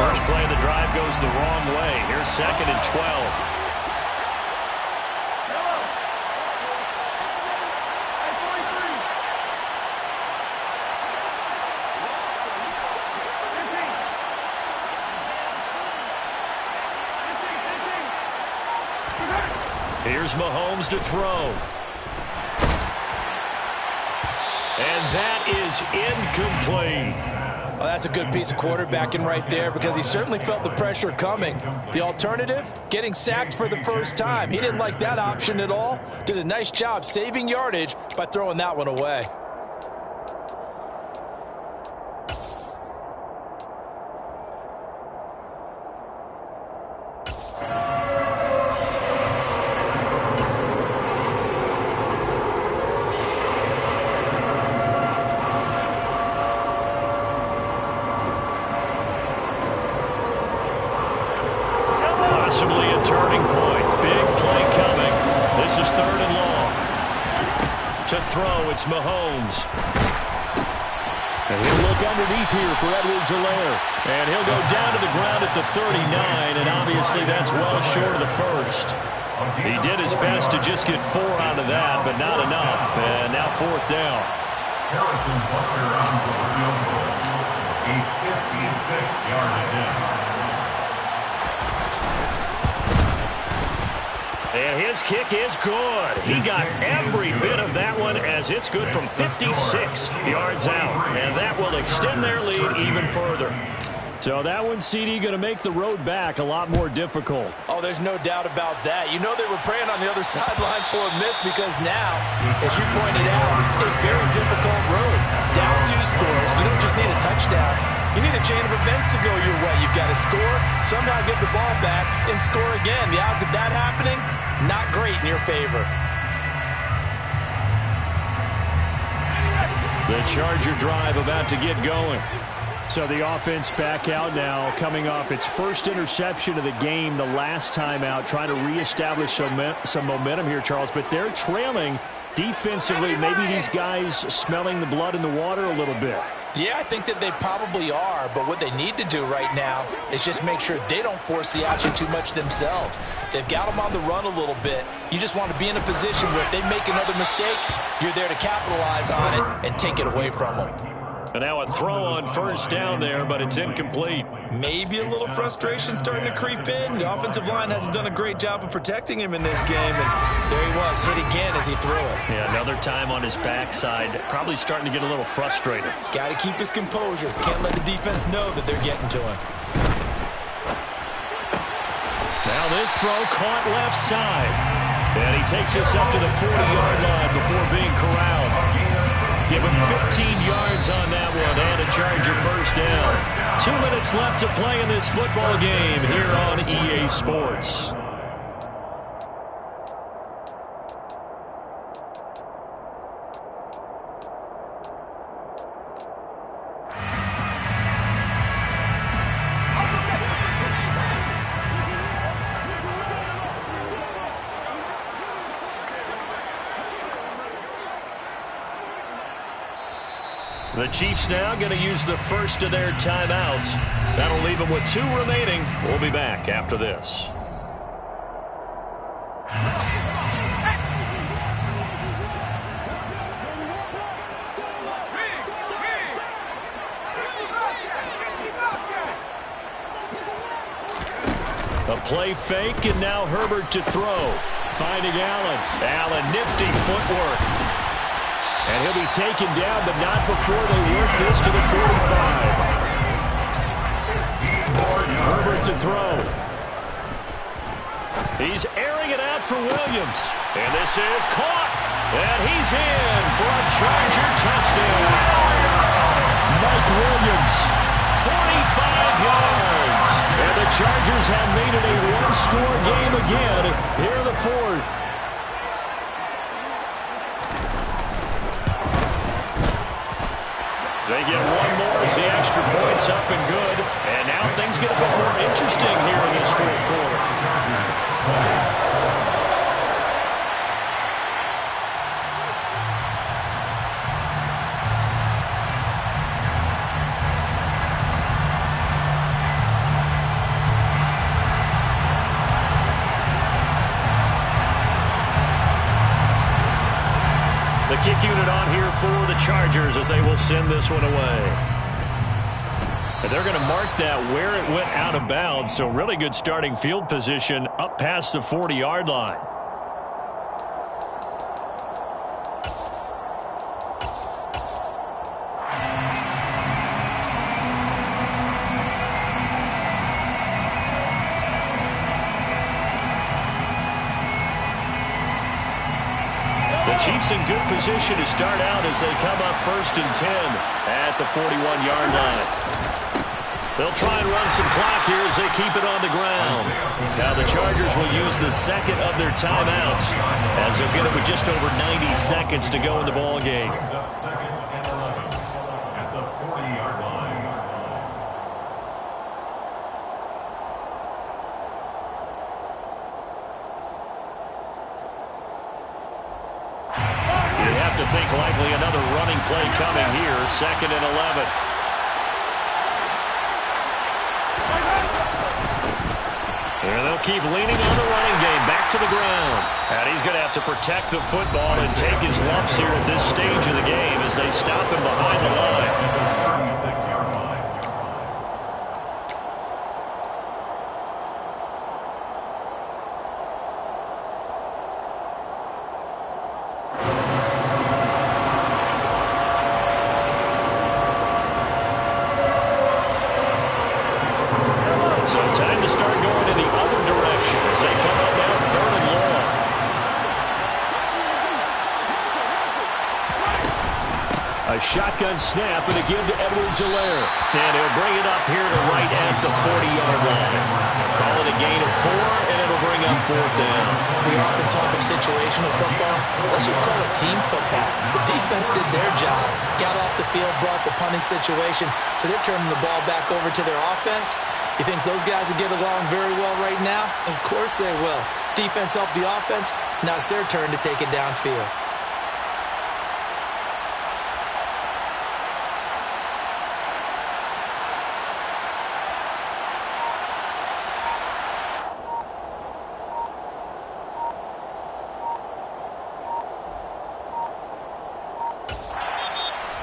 First play of the drive goes the wrong way. Here's 2nd and 12. Here's Mahomes to throw. And that is incomplete. Well, that's a good piece of quarterbacking right there because he certainly felt the pressure coming. The alternative, getting sacked for the first time. He didn't like that option at all. Did a nice job saving yardage by throwing that one away. Possibly a turning point. Big play coming. This is 3rd and long. To throw, it's Mahomes. And he'll look underneath here for Edwards-Helaire. And he'll go down to the ground at the 39, and obviously that's well short of the first. He did his best to just get 4 out of that, but not enough. And now 4th down. Harrison Butler on for the field goal. A 56-yard attempt. And his kick is good. He got every bit of that one as it's good from 56 yards out. And that will extend their lead even further. So that one, CD, going to make the road back a lot more difficult. Oh, there's no doubt about that. You know they were praying on the other sideline for a miss because now, as you pointed out, a very difficult road. Down 2 scores. You don't just need a touchdown. You need a chain of events to go your way. You've got to score, somehow get the ball back, and score again. The odds of that happening, not great in your favor. The Charger drive about to get going. So the offense back out now, coming off its first interception of the game the last time out, trying to reestablish some momentum here, Charles. But they're trailing defensively. Maybe these guys smelling the blood in the water a little bit. Yeah, I think that they probably are, but what they need to do right now is just make sure they don't force the action too much themselves. They've got them on the run a little bit. You just want to be in a position where if they make another mistake, you're there to capitalize on it and take it away from them. And now a throw on 1st down there, but it's incomplete. Maybe a little frustration starting to creep in. The offensive line hasn't done a great job of protecting him in this game, and there he was, hit again as he threw it. Yeah, another time on his backside, probably starting to get a little frustrated. Got to keep his composure. Can't let the defense know that they're getting to him. Now this throw caught left side. And he takes us up to the 40-yard line before being corralled. Give him 15 yards on that one and a Charger 1st down. 2 minutes left to play in this football game here on EA Sports. The Chiefs now going to use the first of their timeouts. That'll leave them with 2 remaining. We'll be back after this. A play fake, and now Herbert to throw. Finding Allen. Allen, nifty footwork. And he'll be taken down, but not before they work this to the 45. Herbert to throw. He's airing it out for Williams. And this is caught. And he's in for a Charger touchdown. Mike Williams, 45 yards. And the Chargers have made it a one-score game again here in the 4th. They get one more as the extra point's up and good. And now things get a bit more interesting here in this 4th quarter. The kick unit on here for the Chargers as they will send this one away. And they're going to mark that where it went out of bounds, so really good starting field position up past the 40-yard line. The Chiefs in good position to start out as they come up 1st and 10 at the 41-yard line. They'll try and run some clock here as they keep it on the ground. Now the Chargers will use the second of their timeouts as they'll get it with just over 90 seconds to go in the ball game. Second and 11 at the 40-yard line. You have to think likely another running play coming here. 2nd and 11. And they'll keep leaning on the running game. Back to the ground. And he's going to have to protect the football and take his lumps here at this stage of the game as they stop him behind the line. 36-yard line. So time to start going in the other direction as they come up now 3rd and long. A shotgun snap and a give to Edwards-Helaire. And he'll bring it up here to right at the 40-yard line. Call it a gain of 4, and it'll bring up 4th down. We often talk of situational football. Let's just call it team football. The defense did their job, got off the field, brought the punting situation, so they're turning the ball back over to their offense. You think those guys will get along very well right now? Of course they will. Defense helped the offense. Now it's their turn to take it downfield.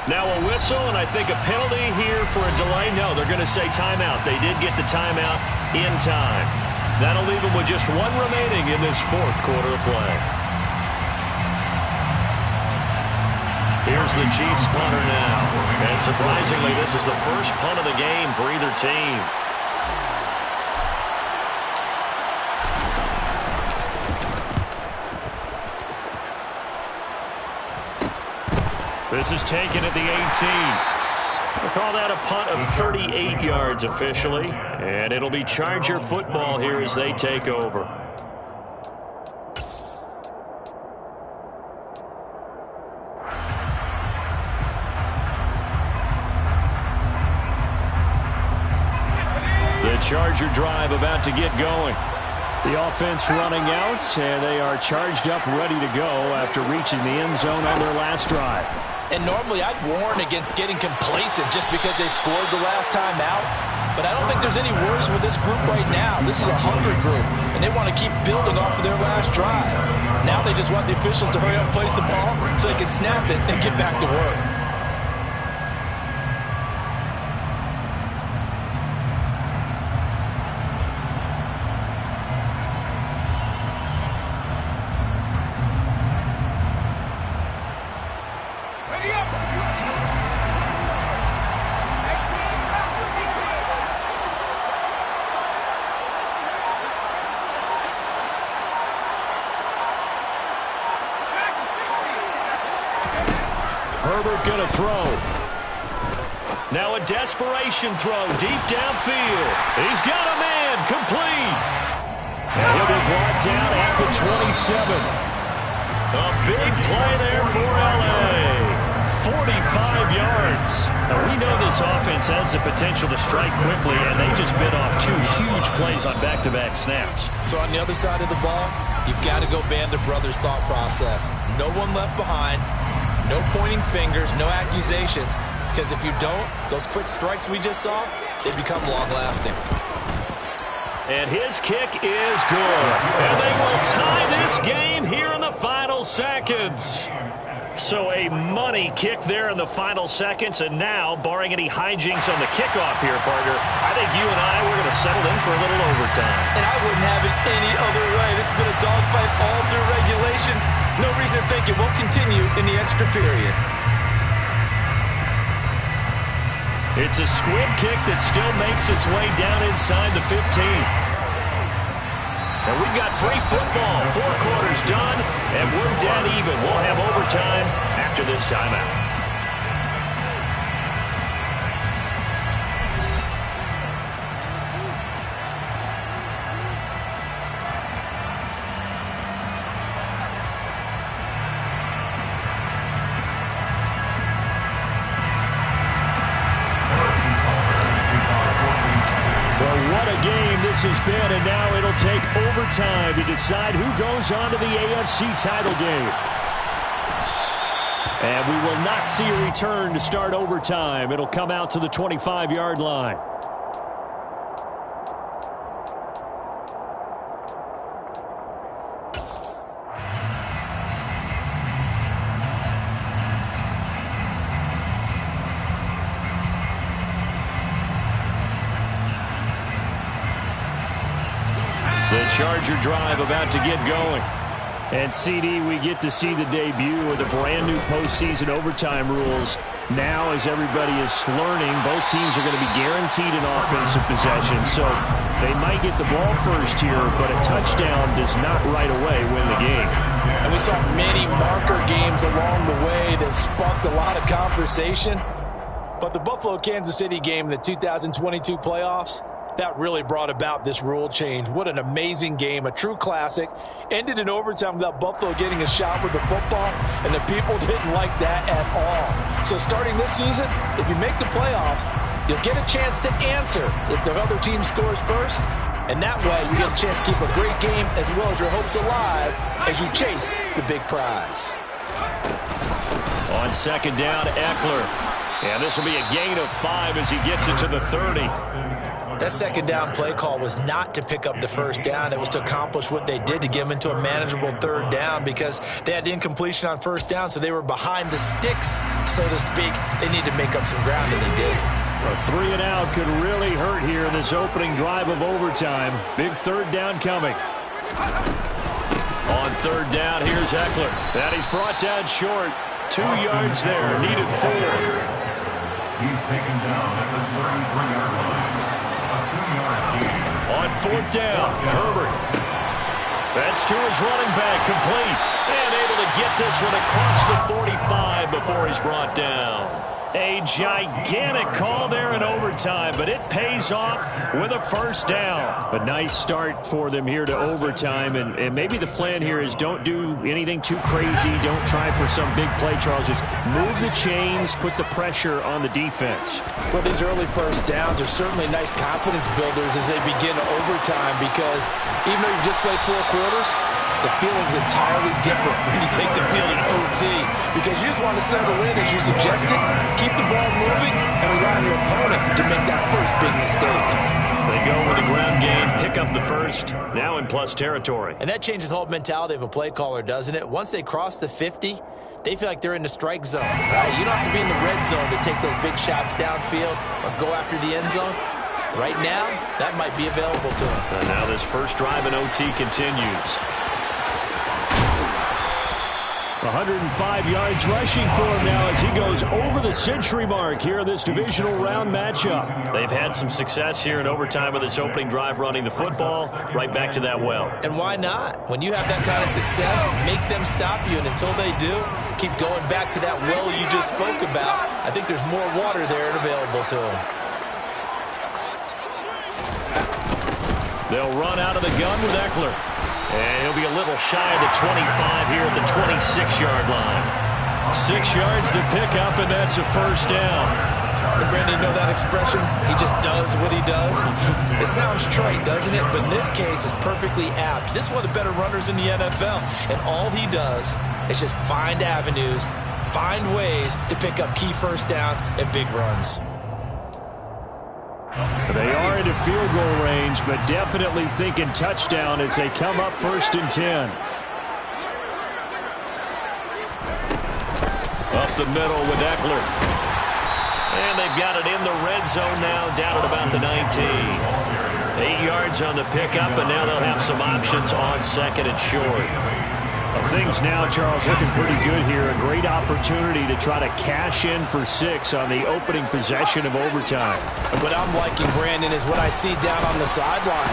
Now a whistle, and I think a penalty here for a delay. No, they're going to say timeout. They did get the timeout in time. That'll leave them with just 1 remaining in this 4th quarter of play. Here's the Chiefs punter now. And surprisingly, this is the first punt of the game for either team. This is taken at the 18. We'll call that a punt of 38 yards officially. And it'll be Charger football here as they take over. The Charger drive about to get going. The offense running out, and they are charged up, ready to go after reaching the end zone on their last drive. And normally I'd warn against getting complacent just because they scored the last time out. But I don't think there's any worries with this group right now. This is a hungry group, and they want to keep building off of their last drive. Now they just want the officials to hurry up and place the ball so they can snap it and get back to work. Herbert gonna throw. Now a desperation throw deep downfield. He's got a man, complete. And he'll be brought down at the 27. A big play there for L.A. 45 yards. Now we know this offense has the potential to strike quickly, and they just bit off 2 huge plays on back-to-back snaps. So on the other side of the ball, you've got to go Band of Brothers thought process. No one left behind. No pointing fingers, no accusations, because if you don't, those quick strikes we just saw, they become long-lasting. And his kick is good. And they will tie this game here in the final seconds. So a money kick there in the final seconds, and now, barring any hijinks on the kickoff here, partner, I think you and we're going to settle in for a little overtime. And I wouldn't have it any other way. This has been a dogfight all through regulation. No reason to think it won't continue in the extra period. It's a squib kick that still makes its way down inside the 15. And we've got free football. 4 quarters done, and we're dead even. We'll have overtime after this timeout. This has been, and now it'll take overtime to decide who goes on to the AFC title game. And we will not see a return to start overtime. It'll come out to the 25-yard line. The Charger drive about to get going. And, CD, we get to see the debut of the brand-new postseason overtime rules. Now, as everybody is learning, both teams are going to be guaranteed an offensive possession. So they might get the ball first here, but a touchdown does not right away win the game. And we saw many marker games along the way that sparked a lot of conversation. But the Buffalo-Kansas City game in the 2022 playoffs, that really brought about this rule change. What an amazing game, a true classic. Ended in overtime without Buffalo getting a shot with the football, and the people didn't like that at all. So starting this season, if you make the playoffs, you'll get a chance to answer if the other team scores first, and that way you get a chance to keep a great game as well as your hopes alive as you chase the big prize. On second down, Eckler. And this will be a gain of 5 as he gets it to the 30. That second down play call was not to pick up the first down. It was to accomplish what they did to get them into a manageable third down because they had incompletion on first down, so they were behind the sticks, so to speak. They needed to make up some ground, and they did. A 3 and out could really hurt here in this opening drive of overtime. Big third down coming. On third down, here's Eckler. And he's brought down short. 2 yards there, needed 4. He's taken down at the 33-yard line. On fourth down, Herbert. That's to his running back, complete. And able to get this one across the 45 before he's brought down. A gigantic call there in overtime, but it pays off with a first down. A nice start for them here to overtime, and maybe the plan here is don't do anything too crazy. Don't try for some big play, Charles. Just move the chains, put the pressure on the defense. Well, these early first downs are certainly nice confidence builders as they begin overtime because even though you just played 4 quarters, the feeling's entirely different when you take the field in OT because you just want to settle in, as you suggested, keep the ball moving, and rely on your opponent to make that first big mistake. They go with the ground game, pick up the first, now in plus territory. And that changes the whole mentality of a play caller, doesn't it? Once they cross the 50, they feel like they're in the strike zone, right? You don't have to be in the red zone to take those big shots downfield or go after the end zone. Right now, that might be available to them. And now this first drive in OT continues. 105 yards rushing for him now as he goes over the century mark here in this divisional round matchup. They've had some success here in overtime with this opening drive running the football right back to that well. And why not? When you have that kind of success, make them stop you, and until they do, keep going back to that well you just spoke about. I think there's more water there and available to them. They'll run out of the gun with Eckler. And he'll be a little shy of the 25 here at the 26-yard line. 6 yards to pick up, and that's a first down. And Brandon, you know that expression? He just does what he does. It sounds trite, doesn't it? But in this case, it's perfectly apt. This is one of the better runners in the NFL. And all he does is just find avenues, find ways to pick up key first downs and big runs. They are into field goal range, but definitely thinking touchdown as they come up 1st and 10. Up the middle with Eckler. And they've got it in the red zone now, down at about the 19. 8 yards on the pickup, and now they'll have some options on second and short. Things now, Charles, looking pretty good here. A great opportunity to try to cash in for 6 on the opening possession of overtime. What I'm liking, Brandon, is what I see down on the sideline.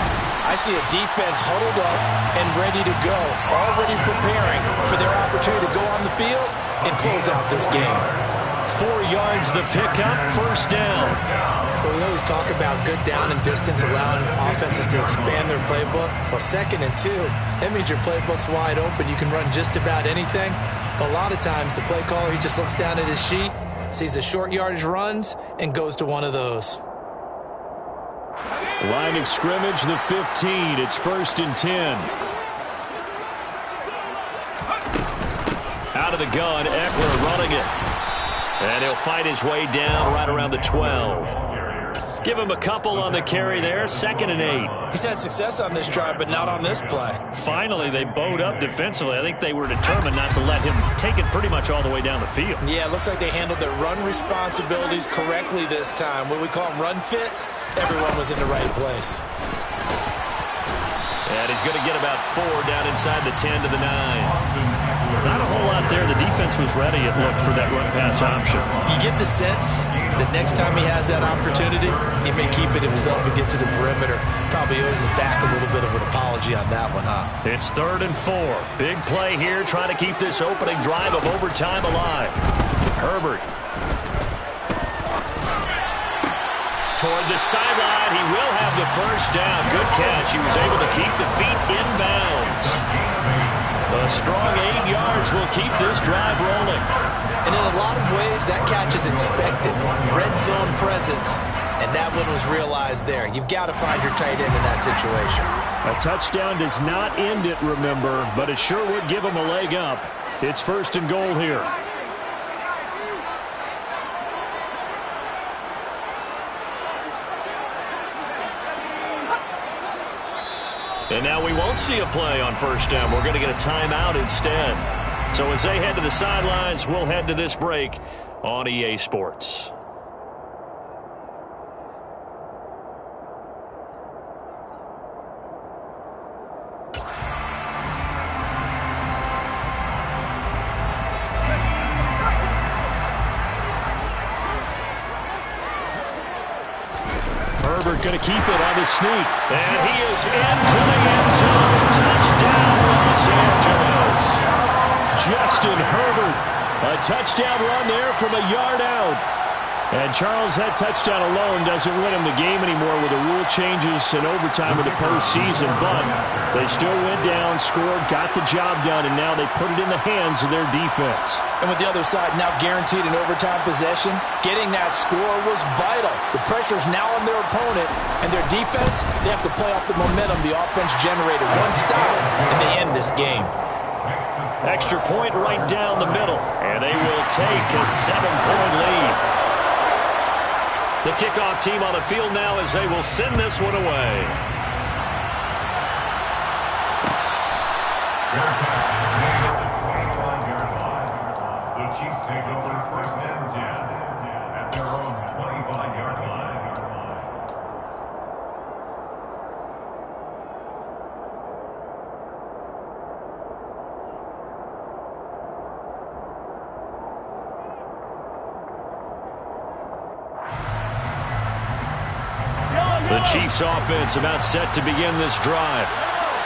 I see a defense huddled up and ready to go, already preparing for their opportunity to go on the field and close out this game. 4 yards the pickup, first down. Well, we always talk about good down and distance, allowing offenses to expand their playbook. Well, 2nd and 2, that means your playbook's wide open. You can run just about anything. But a lot of times, the play caller, he just looks down at his sheet, sees the short yardage runs, and goes to one of those. Line of scrimmage, the 15. It's 1st and 10. Out of the gun, Eckler running it. And he'll fight his way down right around the 12. Give him a couple on the carry there, 2nd and 8. He's had success on this drive, but not on this play. Finally, they bowed up defensively. I think they were determined not to let him take it pretty much all the way down the field. Yeah, it looks like they handled their run responsibilities correctly this time. What we call them run fits, everyone was in the right place. And he's going to get about 4 down inside the 10 to the 9. Not a whole lot there. The defense was ready, it looked, for that run-pass option. You get the sense that next time he has that opportunity, he may keep it himself and get to the perimeter. Probably owes his back a little bit of an apology on that one, huh? It's 3rd and 4. Big play here, trying to keep this opening drive of overtime alive. Herbert. Toward the sideline, he will have the first down. Good catch. He was able to keep the feet inbounds. A strong 8 yards will keep this drive rolling. And in a lot of ways, that catch is expected. Red zone presence, and that one was realized there. You've got to find your tight end in that situation. A touchdown does not end it, remember, but it sure would give him a leg up. It's 1st and goal here. And now we won't see a play on 1st down. We're going to get a timeout instead. So as they head to the sidelines, we'll head to this break on EA Sports. Herbert going to keep it on the sneak. And he is into the end zone. Touchdown, Los Angeles. Justin Herbert. A touchdown run there from a yard out. And Charles, that touchdown alone doesn't win him the game anymore with the rule changes and overtime in the postseason. But they still went down, scored, got the job done, and now they put it in the hands of their defense. And with the other side now guaranteed an overtime possession, getting that score was vital. The pressure's now on their opponent, and their defense, they have to play off the momentum the offense generated. One stop, and they end this game. Extra point right down the middle, and they will take a 7-point lead. The kickoff team on the field now as they will send this one away. The Chiefs take over 1st and 10 at their own 25-yard line. The Chiefs offense about set to begin this drive.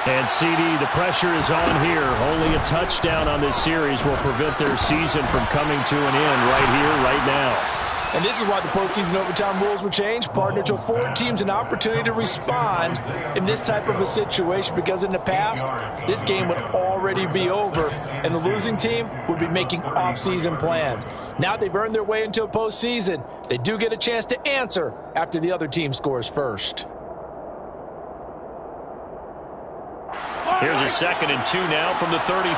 And CD, the pressure is on here. Only a touchdown on this series will prevent their season from coming to an end right here, right now. And this is why the postseason overtime rules were changed, partner, to afford teams an opportunity to respond in this type of a situation, because in the past, this game would already be over, and the losing team would be making off-season plans. Now they've earned their way into a postseason. They do get a chance to answer after the other team scores first. Here's a 2nd and 2 now from the 33.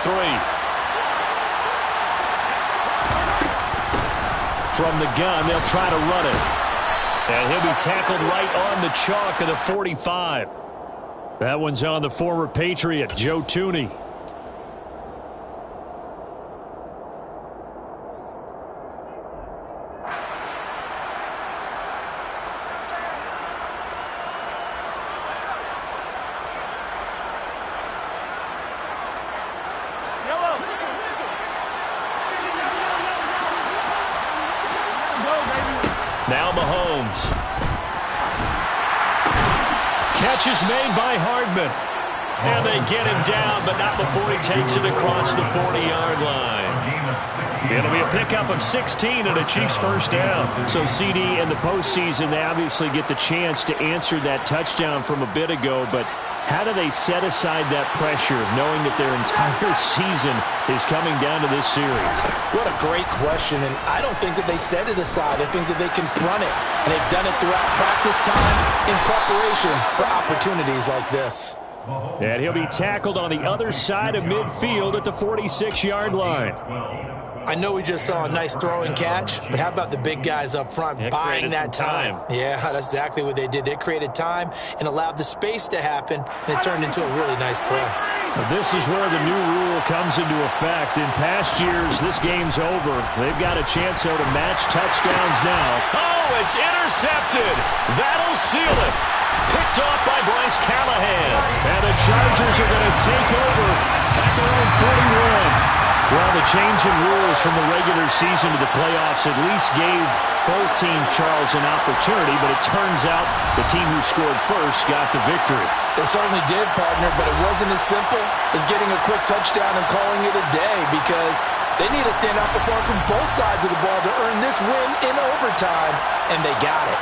From the gun, they'll try to run it. And he'll be tackled right on the chalk of the 45. That one's on the former Patriot, Joe Tooney. Now Mahomes. Catch is made by Hardman. And they get him down, but not before he takes it across the 40-yard line. It'll be a pickup of 16 and a Chiefs first down. So, CD, in the postseason, they obviously get the chance to answer that touchdown from a bit ago, but how do they set aside that pressure, knowing that their entire season is coming down to this series? What a great question, and I don't think that they set it aside. I think that they confront it, and they've done it throughout practice time in preparation for opportunities like this. And he'll be tackled on the other side of midfield at the 46-yard line. I know we just saw a nice throw and catch, but how about the big guys up front buying that time? Yeah, that's exactly what they did. They created time and allowed the space to happen, and it turned into a really nice play. This is where the new rule comes into effect. In past years, this game's over. They've got a chance, though, to match touchdowns now. Oh, it's intercepted. That'll seal it. Picked off by Bryce Callahan. And the Chargers are going to take over at their own 41. Well, the change in rules from the regular season to the playoffs at least gave both teams, Charles, an opportunity, but it turns out the team who scored first got the victory. They certainly did, partner, but it wasn't as simple as getting a quick touchdown and calling it a day, because they need a standout performance from both sides of the ball to earn this win in overtime, and they got it.